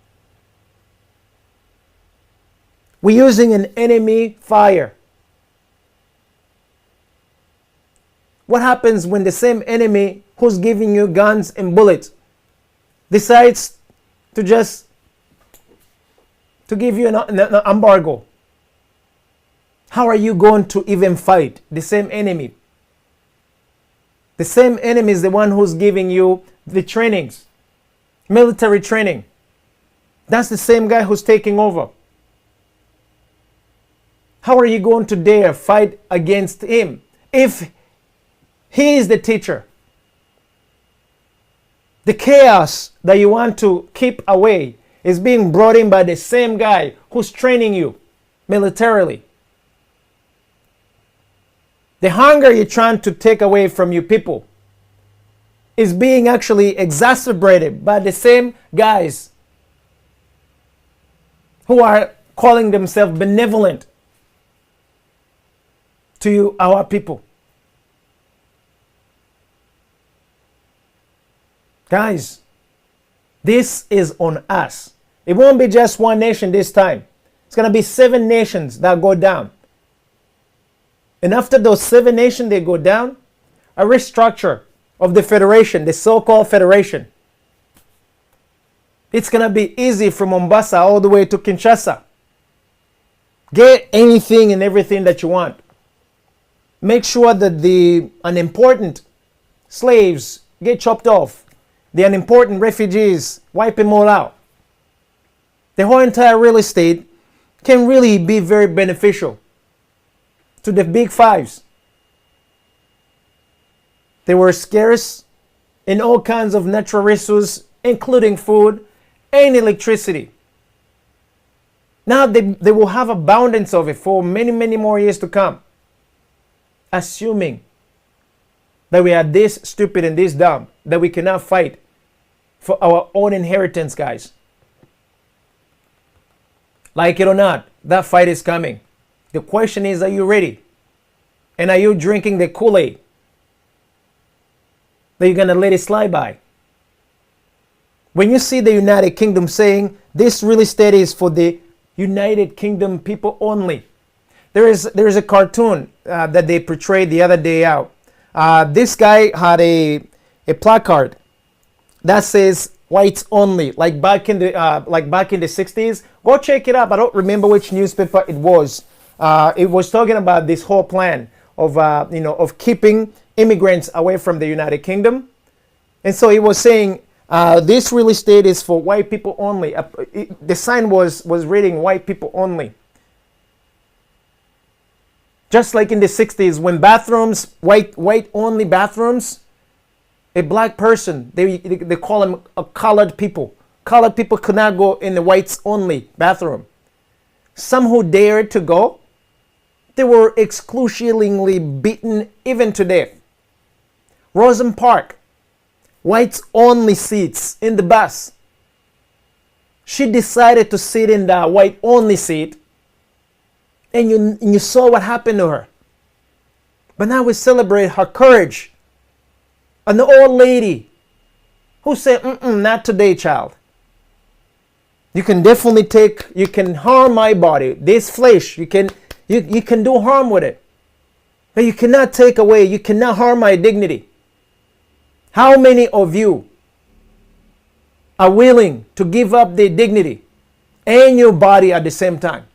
We're using an enemy fire. What happens when the same enemy who's giving you guns and bullets decides to just give you an embargo? How are you going to even fight the same enemy? The same enemy is the one who's giving you the trainings, military training. That's the same guy who's taking over. How are you going to dare fight against him if he is the teacher? The chaos that you want to keep away is being brought in by the same guy who's training you militarily. The hunger you're trying to take away from your people is being actually exacerbated by the same guys who are calling themselves benevolent to you, our people. Guys, This is on us. It won't be just one nation this time. It's going to be 7 nations that go down. And after those 7 nations, they go down, a restructure of the federation, the so-called federation. It's going to be easy from Mombasa all the way to Kinshasa. Get anything and everything that you want. Make sure that the unimportant slaves get chopped off. The unimportant refugees, wipe them all out. The whole entire real estate can really be very beneficial to the big fives. They were scarce in all kinds of natural resources, including food and electricity. Now they will have abundance of it for many, many more years to come. Assuming that we are this stupid and this dumb, that we cannot fight for our own inheritance, guys. Like it or not, that fight is coming. The question is, are you ready? And are you drinking the Kool-Aid that you're going to let it slide by? When you see the United Kingdom saying this real estate is for the United Kingdom people only, there is a cartoon that they portrayed the other day out. This guy had a placard that says whites only, like back in the 60s. Go check it up. I don't remember which newspaper it was. It was talking about this whole plan of keeping immigrants away from the United Kingdom. And so he was saying this real estate is for white people only. The sign was reading white people only. Just like in the 60s, when bathrooms, white only bathrooms, a black person, they call them a colored people. Colored people could not go in the whites only bathroom. Some who dared to go, they were excruciatingly beaten even to death. Rosen Park, whites only seats in the bus. She decided to sit in the white only seat, and you saw what happened to her. But now we celebrate her courage. An old lady who said, not today, child. You can definitely you can harm my body, this flesh, you can do harm with it. But you cannot take away, you cannot harm my dignity. How many of you are willing to give up their dignity and your body at the same time?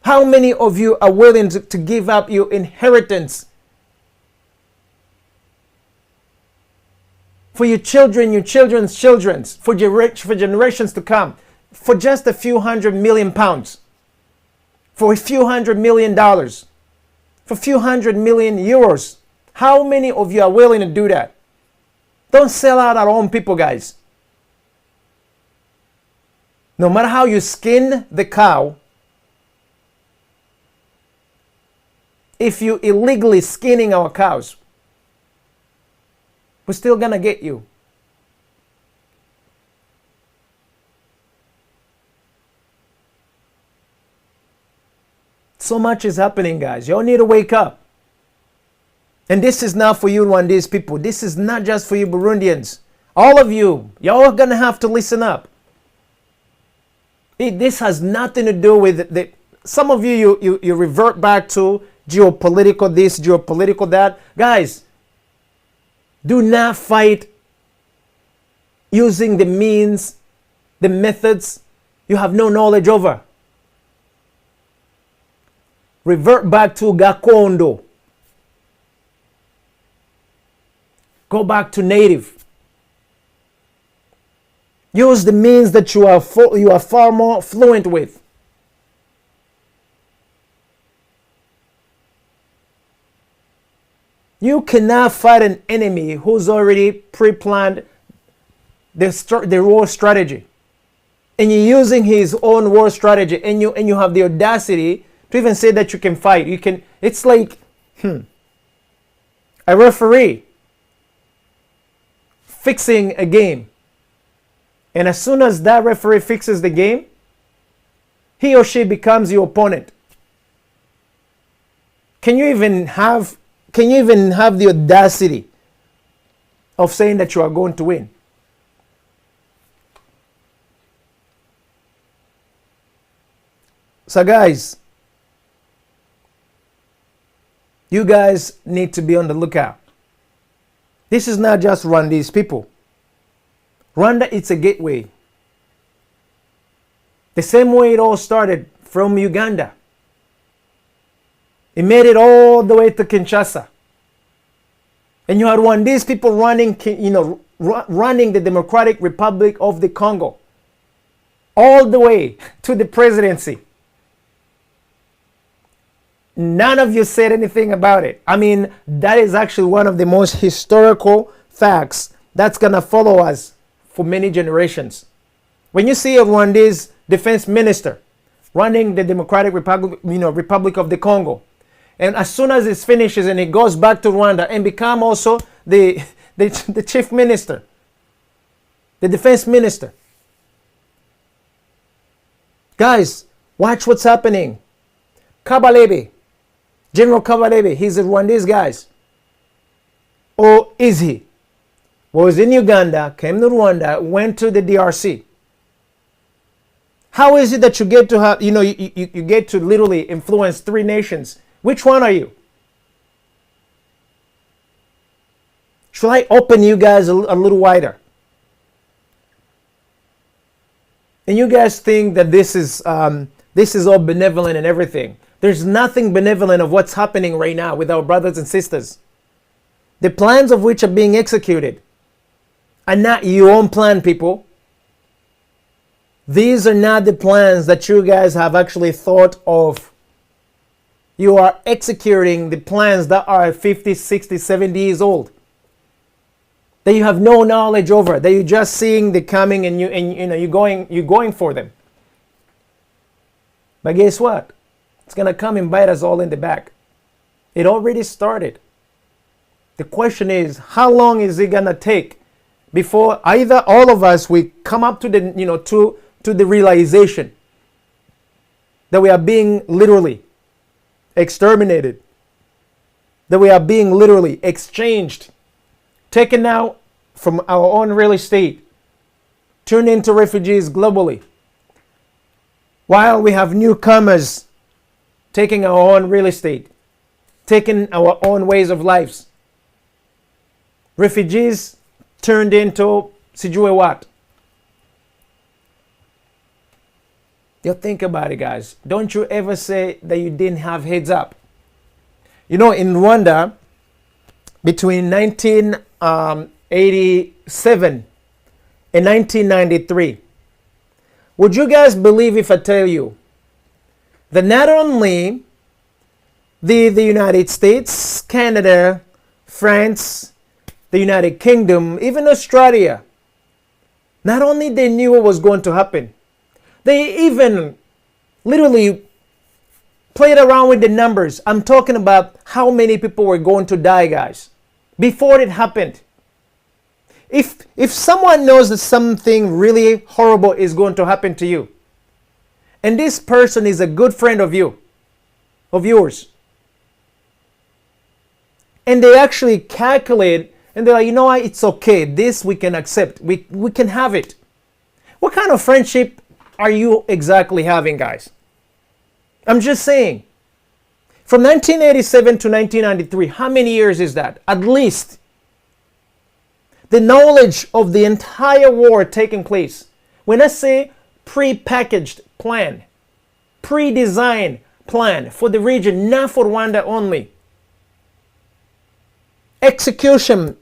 How many of you are willing to give up your inheritance for your children, your children's children, for generations to come, for just a few £100 million, for a few $100 million, for a few €100 million? How many of you are willing to do that? Don't sell out our own people, guys. No matter how you skin the cow, if you illegally skinning our cows, we're still gonna get you. So much is happening, guys. Y'all need to wake up. And this is not for you Rwandese people. This is not just for you Burundians. All of you, y'all are gonna have to listen up. This has nothing to do with some of you revert back to geopolitical this, geopolitical that. Guys, do not fight using the means, the methods you have no knowledge over. Revert back to Gakondo. Go back to native. Use the means that you are far more fluent with. You cannot fight an enemy who's already pre-planned the war strategy. And you're using his own war strategy, and you have the audacity to even say that you can fight. It's like a referee fixing a game. And as soon as that referee fixes the game, he or she becomes your opponent. Can you even have the audacity of saying that you are going to win? So guys, you guys need to be on the lookout. This is not just Rwandese people. Rwanda, it's a gateway. The same way it all started from Uganda. It made it all the way to Kinshasa. And you had Rwandese people running, running the Democratic Republic of the Congo. All the way to the presidency. None of you said anything about it. I mean, that is actually one of the most historical facts that's going to follow us for many generations. When you see a Rwandese defense minister running the Democratic Republic, Republic of the Congo, and as soon as it finishes and it goes back to Rwanda and become also the chief minister, the defense minister. Guys, watch what's happening. Kabalebe, General Kabalebe, he's a Rwandese guy. Or is he? Was in Uganda, came to Rwanda, went to the DRC. How is it that you get to have, you get to literally influence 3 nations? Which one are you? Should I open you guys a little wider? And you guys think that this is all benevolent and everything. There's nothing benevolent of what's happening right now with our brothers and sisters. The plans of which are being executed are not your own plan, people. These are not the plans that you guys have actually thought of. You are executing the plans that are 50, 60, 70 years old. That you have no knowledge over, that you're just seeing the coming and you're going for them. But guess what? It's gonna come and bite us all in the back. It already started. The question is, how long is it gonna take before either all of us we come up to the to the realization that we are being literally exterminated, that we are being literally exchanged, taken out from our own real estate, turned into refugees globally, while we have newcomers taking our own real estate, taking our own ways of lives. Refugees turned into sijue what? You think about it, guys. Don't you ever say that you didn't have heads up. In Rwanda, between 1987 and 1993, would you guys believe if I tell you that not only the United States, Canada, France, the United Kingdom, even Australia, not only they knew what was going to happen, they even literally played around with the numbers. I'm talking about how many people were going to die, guys, before it happened. If someone knows that something really horrible is going to happen to you, and this person is a good friend of yours, and they actually calculate, and they're like, what, it's okay, this we can accept, we can have it. What kind of friendship are you exactly having, guys? I'm just saying. From 1987 to 1993, how many years is that? At least. The knowledge of the entire war taking place. When I say pre-packaged plan, pre-designed plan for the region, not for Rwanda only. Execution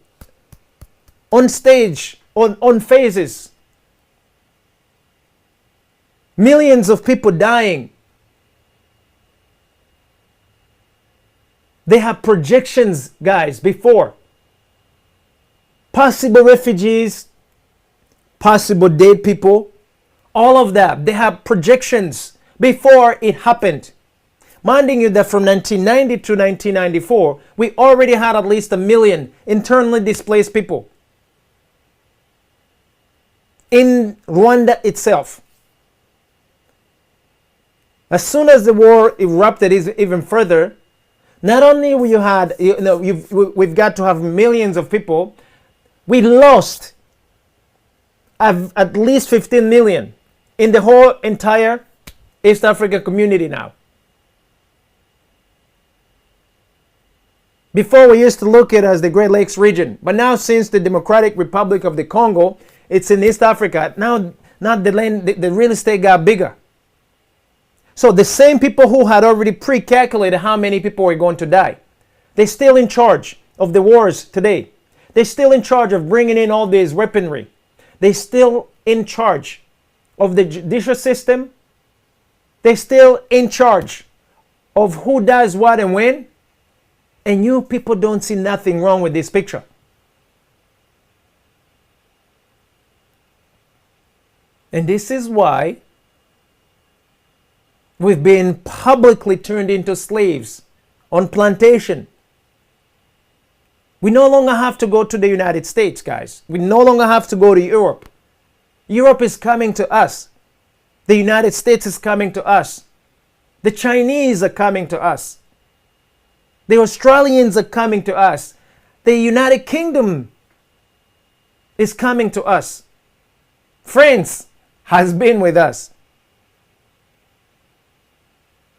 on stage, on phases. Millions of people dying. They have projections, guys, before. Possible refugees, possible dead people, all of that. They have projections before it happened. Minding you that from 1990 to 1994, we already had at least 1 million internally displaced people in Rwanda itself. As soon as the war erupted even further, not only we've got to have millions of people, we lost at least 15 million in the whole entire East African community now. Before we used to look at it as the Great Lakes region, but now since the Democratic Republic of the Congo, it's in East Africa. Now the land, the real estate got bigger. So the same people who had already pre-calculated how many people were going to die, they're still in charge of the wars today. They're still in charge of bringing in all this weaponry. They're still in charge of the judicial system. They're still in charge of who does what and when. And you people don't see nothing wrong with this picture. And this is why we've been publicly turned into slaves on plantation. We no longer have to go to the United States, guys. We no longer have to go to Europe. Europe is coming to us. The United States is coming to us. The Chinese are coming to us. The Australians are coming to us. The United Kingdom is coming to us. France has been with us.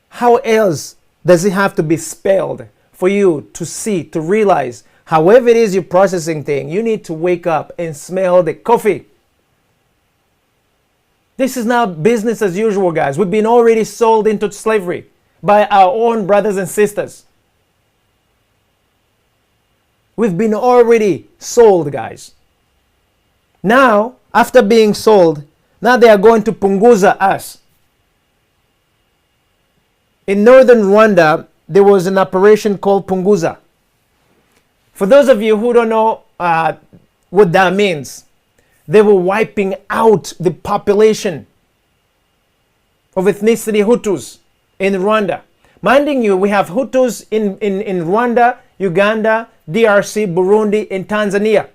How else does it have to be spelled for you to see, to realize, however it is you're processing things, you need to wake up and smell the coffee. This is now business as usual, guys. We've been already sold into slavery by our own brothers and sisters. We've been already sold, guys. Now, after being sold, now they are going to punguza us. In northern Rwanda, there was an operation called punguza. For those of you who don't know what that means, they were wiping out the population of ethnicity Hutus in Rwanda. Minding you, we have Hutus in Rwanda, Uganda, DRC, Burundi, and Tanzania.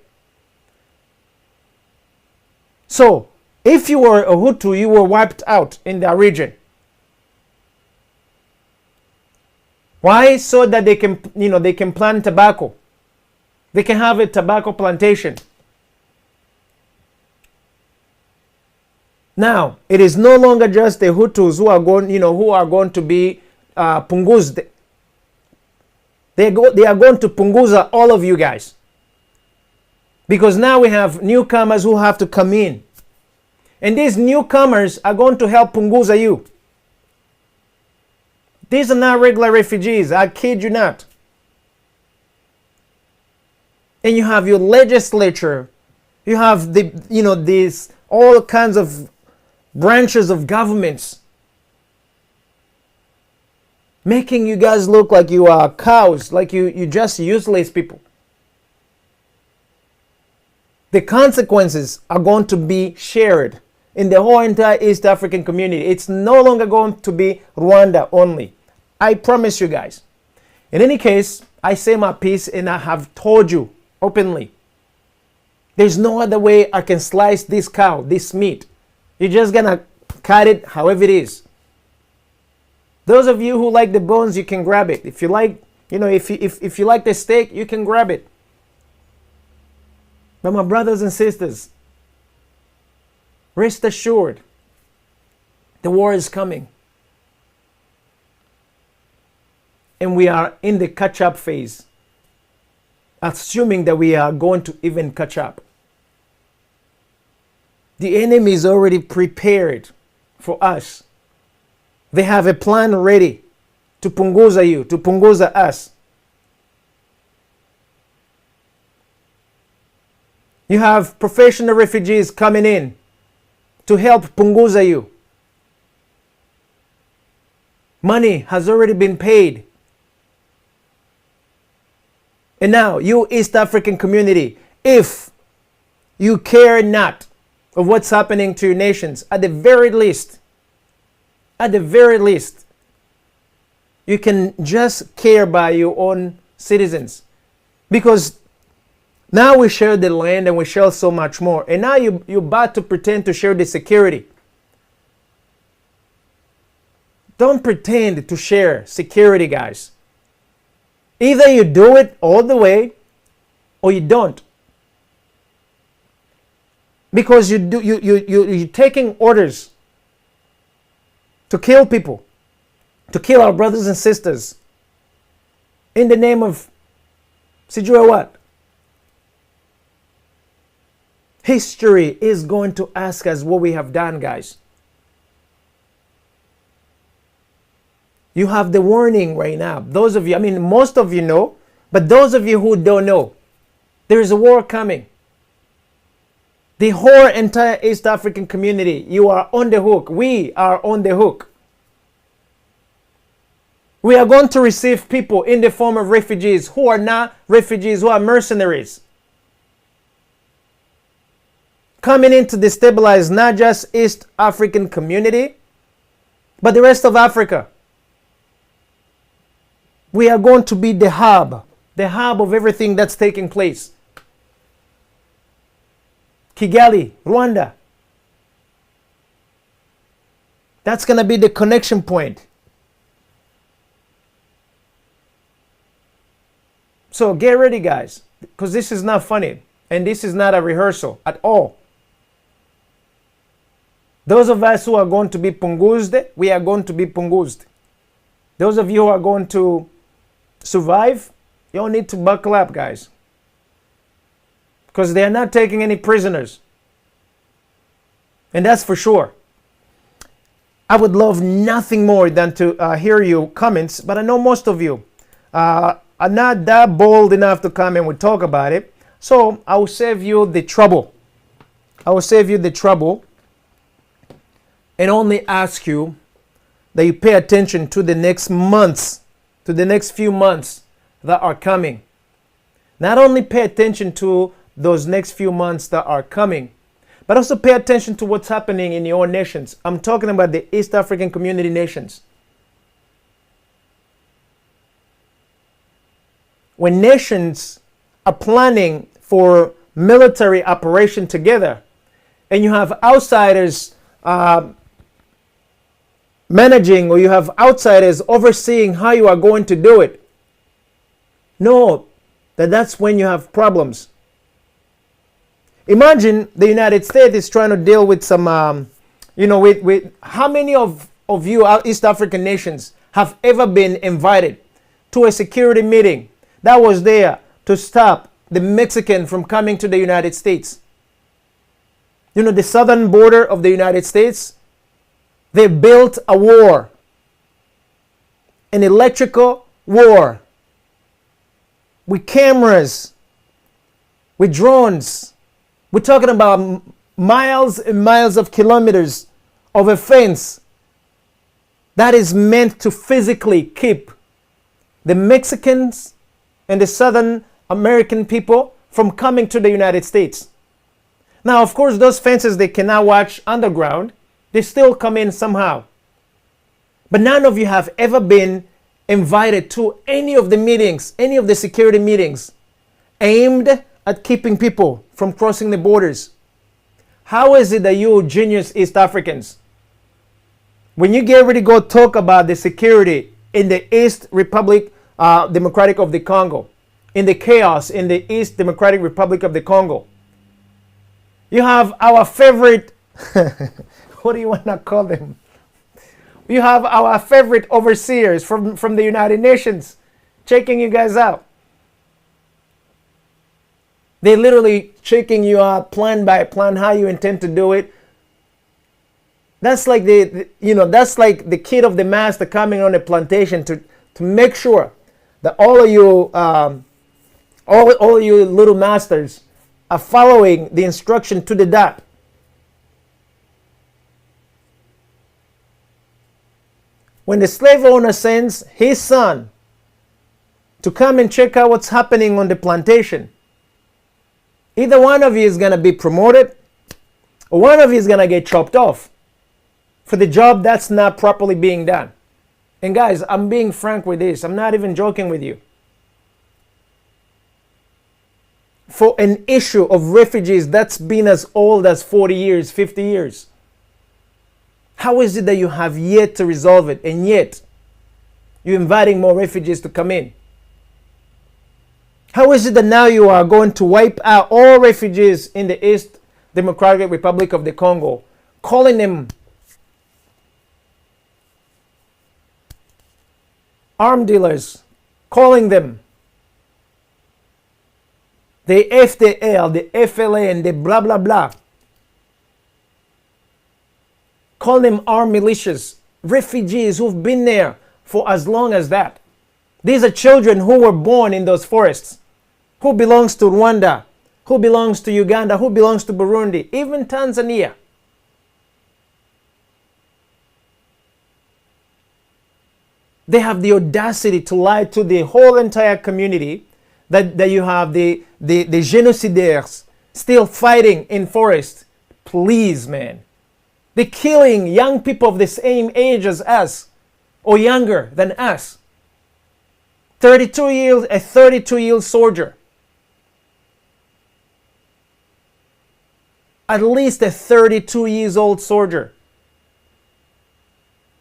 So, if you were a Hutu, you were wiped out in that region. Why? So that they can, they can plant tobacco. They can have a tobacco plantation. Now, it is no longer just the Hutus who are going to be punguzed. They are going to punguza all of you guys. Because now we have newcomers who have to come in. And these newcomers are going to help punguza you. These are not regular refugees, I kid you not. And you have your legislature, you have these all kinds of branches of governments making you guys look like you are cows, like you just useless people. The consequences are going to be shared in the whole entire East African community. It's no longer going to be Rwanda only. I promise you guys. In any case, I say my piece and I have told you openly. There's no other way I can slice this cow, this meat. You're just gonna cut it however it is. Those of you who like the bones, you can grab it. If you like, if you like the steak, you can grab it. But my brothers and sisters, rest assured, the war is coming. And we are in the catch-up phase, assuming that we are going to even catch up. The enemy is already prepared for us. They have a plan ready to punguza you, to punguza us. You have professional refugees coming in to help punguza you. Money has already been paid. And now, you East African community, if you care not of what's happening to your nations, at the very least, you can just care by your own citizens. Because now we share the land and we share so much more. And now you're about to pretend to share the security. Don't pretend to share security, guys. Either you do it all the way or you don't. Because you're taking orders to kill people, to kill our brothers and sisters in the name of Sijua what? History is going to ask us what we have done, guys. You have the warning right now. Those of you, I mean, most of you know, but those of you who don't know, there is a war coming. The whole entire East African community, you are on the hook. We are on the hook. We are going to receive people in the form of refugees who are not refugees, who are mercenaries, coming in to destabilize not just East African community, but the rest of Africa. We are going to be the hub of everything that's taking place. Kigali, Rwanda. That's going to be the connection point. So get ready, guys, because this is not funny and this is not a rehearsal at all. Those of us who are going to be punguzed, we are going to be punguzed. Those of you who are going to survive, you all need to buckle up, guys, because they are not taking any prisoners. And that's for sure. I would love nothing more than to hear your comments, but I know most of you are not that bold enough to come and we talk about it. So I will save you the trouble. I will save you the trouble and only ask you that you pay attention to the next months, to the next few months that are coming. Not only pay attention to those next few months that are coming, but also pay attention to what's happening in your nations. I'm talking about the East African community nations. When nations are planning for military operation together, and you have outsiders managing, or you have outsiders overseeing how you are going to do it, know that that's when you have problems. Imagine the United States is trying to deal with some, with how many of you East African nations have ever been invited to a security meeting that was there to stop the Mexican from coming to the United States? You know, the southern border of the United States, they built a war, an electrical war, with cameras, with drones. We're talking about miles and miles of kilometers of a fence that is meant to physically keep the Mexicans and the Southern American people from coming to the United States. Now, of course, those fences, they cannot watch underground. They still come in somehow. But none of you have ever been invited to any of the meetings, any of the security meetings aimed at keeping people from crossing the borders. How is it that you genius East Africans, when you get ready to go talk about the security in the East Republic Democratic of the Congo, in the chaos in the East Democratic Republic of the Congo, you have our favorite, what do you want to call them? You have our favorite overseers from the United Nations checking you guys out. They literally checking you out plan by plan how you intend to do it. That's like that's like the kid of the master coming on a plantation to make sure that all of you all of you little masters are following the instruction to the dot. When the slave owner sends his son to come and check out what's happening on the plantation, either one of you is going to be promoted or one of you is going to get chopped off for the job that's not properly being done. And guys, I'm being frank with this. I'm not even joking with you. For an issue of refugees that's been as old as 40 years, 50 years, how is it that you have yet to resolve it, and yet you're inviting more refugees to come in? How is it that now you are going to wipe out all refugees in the East Democratic Republic of the Congo, calling them arm dealers calling them the FDL, the FLA, and the blah, blah, blah. Call them armed militias, refugees who've been there for as long as that. These are children who were born in those forests. Who belongs to Rwanda? Who belongs to Uganda? Who belongs to Burundi? Even Tanzania. They have the audacity to lie to the whole entire community that you have the genocidaires still fighting in forests. Please, man. They're killing young people of the same age as us or younger than us. A 32-year-old soldier. At least a 32-year-old soldier.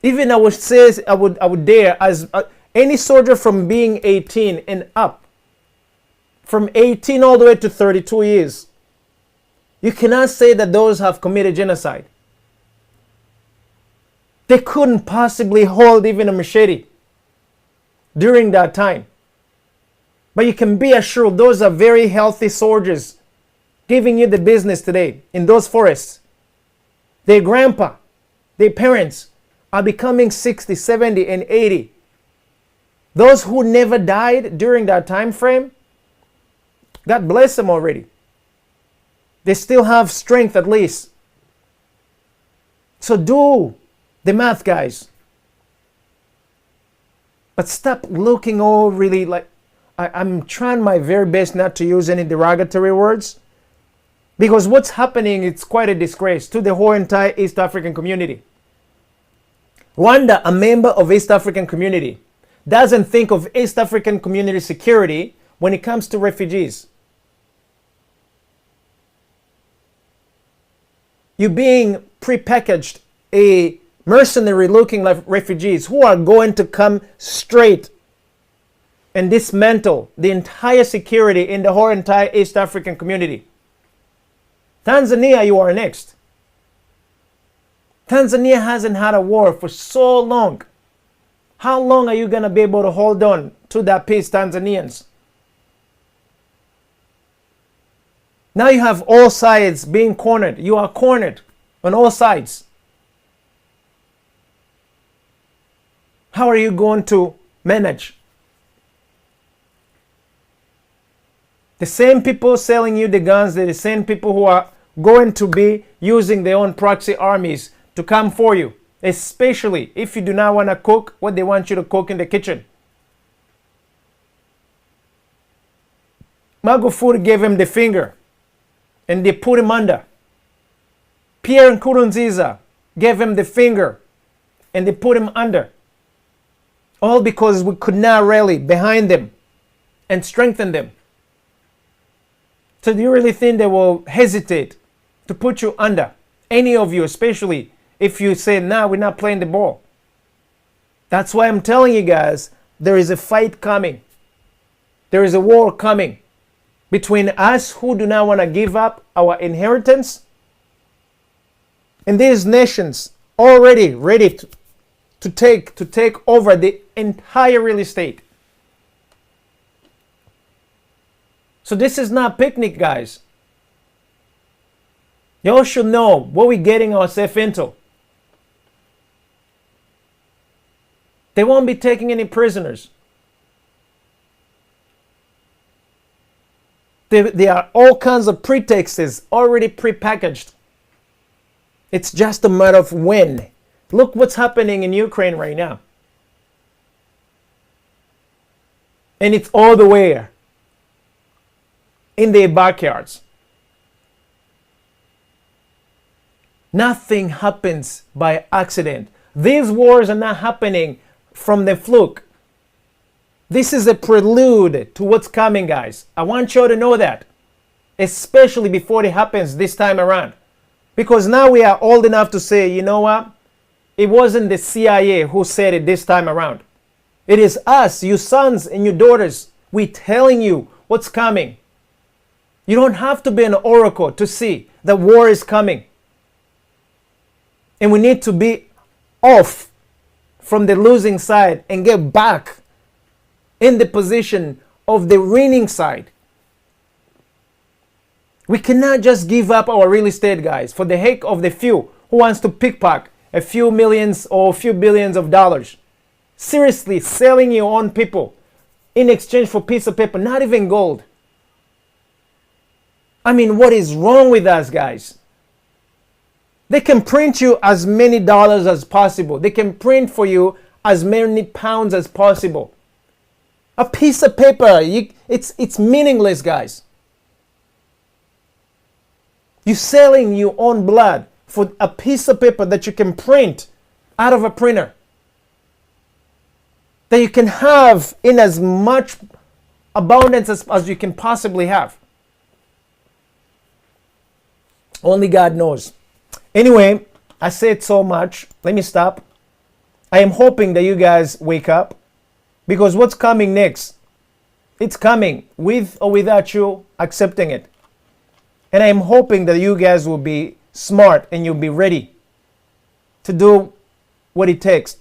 Even I would say, I would dare, as any soldier from being 18 and up, from 18 all the way to 32 years, you cannot say that those have committed genocide. They couldn't possibly hold even a machete during that time. But you can be assured those are very healthy soldiers giving you the business today in those forests. Their grandpa, their parents are becoming 60, 70, and 80. Those who never died during that time frame, God bless them already. They still have strength at least. So do the math, guys. But stop looking all really like, I'm trying my very best not to use any derogatory words, because what's happening, it's quite a disgrace to the whole entire East African community. Rwanda, a member of East African community, doesn't think of East African community security when it comes to refugees. You're being prepackaged a mercenary looking like refugees who are going to come straight and dismantle the entire security in the whole entire East African community. Tanzania, you are next. Tanzania hasn't had a war for so long. How long are you going to be able to hold on to that peace, Tanzanians? Now you have all sides being cornered. You are cornered on all sides. How are you going to manage? The same people selling you the guns, they're the same people who are going to be using their own proxy armies to come for you, especially if you do not want to cook what they want you to cook in the kitchen. Magufuli gave him the finger and they put him under. Pierre Nkurunziza gave him the finger and they put him under. All because we could not rally behind them and strengthen them. So do you really think they will hesitate to put you under? Any of you, especially if you say, nah, we're not playing the ball. That's why I'm telling you guys, there is a fight coming. There is a war coming between us who do not want to give up our inheritance and these nations already ready to take over the entire real estate. So this is not picnic, guys. Y'all should know what we're getting ourselves into. They won't be taking any prisoners. There are all kinds of pretexts already prepackaged. It's just a matter of when. Look what's happening in Ukraine right now. And it's all the way in their backyards. Nothing happens by accident. These wars are not happening from the fluke. This is a prelude to what's coming, guys. I want you to know that, especially before it happens this time around. Because now we are old enough to say, you know what? It wasn't the CIA who said it this time around. It is us, you sons and your daughters. We're telling you what's coming. You don't have to be an oracle to see that war is coming. And we need to be off from the losing side and get back in the position of the winning side. We cannot just give up our real estate, guys, for the heck of the few who wants to pickpocket a few millions or a few billions of dollars. Seriously, selling your own people in exchange for a piece of paper, not even gold. I mean, what is wrong with us, guys? They can print you as many dollars as possible. They can print for you as many pounds as possible. A piece of paper, it's meaningless, guys. You're selling your own blood for a piece of paper that you can print out of a printer, that you can have in as much abundance as you can possibly have. Only God knows. Anyway, I said so much. Let me stop. I am hoping that you guys wake up, because what's coming next, it's coming with or without you accepting it. And I am hoping that you guys will be smart and you'll be ready to do what it takes.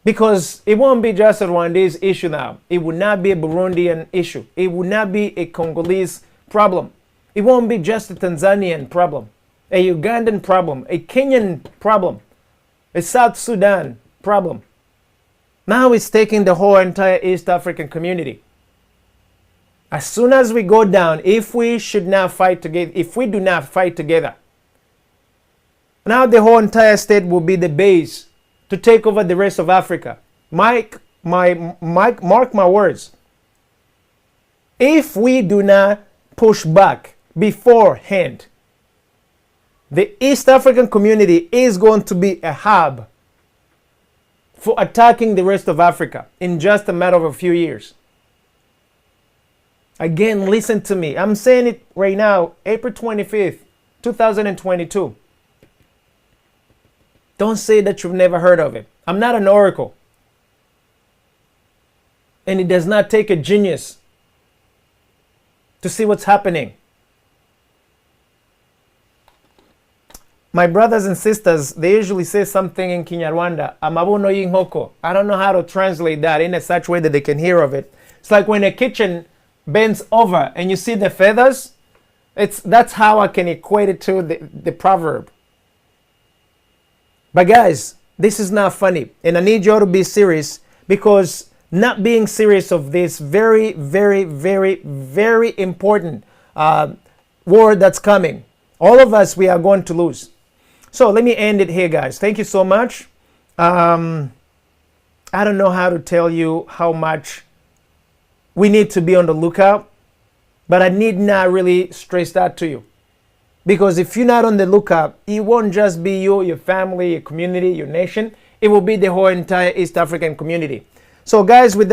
Because it won't be just a Rwandese issue now. It will not be a Burundian issue. It will not be a Congolese problem. It won't be just a Tanzanian problem, a Ugandan problem, a Kenyan problem, a South Sudan problem. Now it's taking the whole entire East African community. As soon as we go down, if we should not fight together, if we do not fight together, now the whole entire state will be the base to take over the rest of Africa. Mark my words. If we do not push back beforehand, the East African community is going to be a hub for attacking the rest of Africa in just a matter of a few years. Again, listen to me. I'm saying it right now, April 25th, 2022. Don't say that you've never heard of it. I'm not an oracle. And it does not take a genius to see what's happening. My brothers and sisters, they usually say something in Kinyarwanda, amabuno y'inkoko. I don't know how to translate that in a such way that they can hear of it. It's like when a kitchen bends over and you see the feathers. That's how I can equate it to the proverb. But guys, this is not funny, and I need you all to be serious, because not being serious of this very, very, very, very important war that's coming, all of us, we are going to lose. So let me end it here, guys. Thank you so much. I don't know how to tell you how much we need to be on the lookout, but I need not really stress that to you. Because if you're not on the lookout, it won't just be you, your family, your community, your nation. It will be the whole entire East African community. So guys, with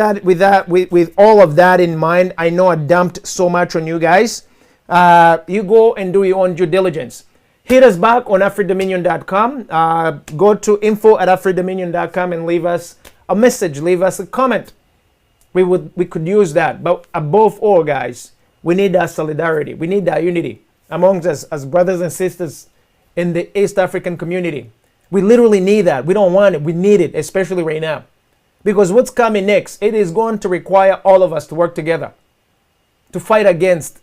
all of that in mind, I know I dumped so much on you guys. You go and do your own due diligence. Hit us back on AfriDominion.com. Go to info@AfriDominion.com and leave us a message, leave us a comment. We could use that. But above all, guys, we need that solidarity. We need that unity amongst us as brothers and sisters in the East African community. We literally need that. We don't want it. We need it, especially right now. Because what's coming next, it is going to require all of us to work together to fight against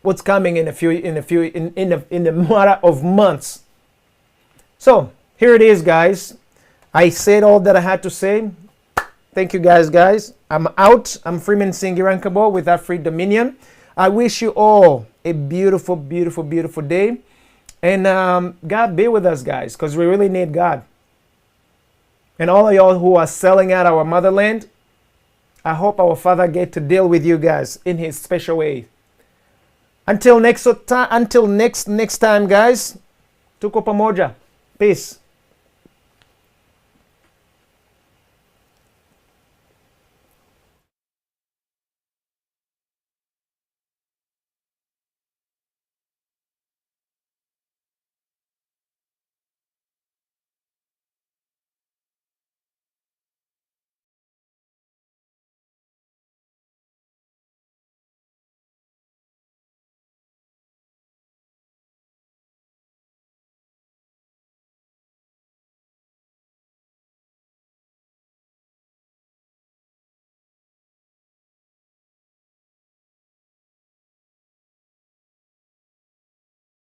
what's coming in a matter of months. So here it is, guys. I said all that I had to say. Thank you, guys. I'm out. I'm Freeman Singirankabo with AfriDominion. I wish you all a beautiful, beautiful, beautiful day. And God be with us, guys, because we really need God. And all of y'all who are selling out our motherland, I hope our Father get to deal with you guys in His special way. Until next time, guys. Tuko pamoja. Peace.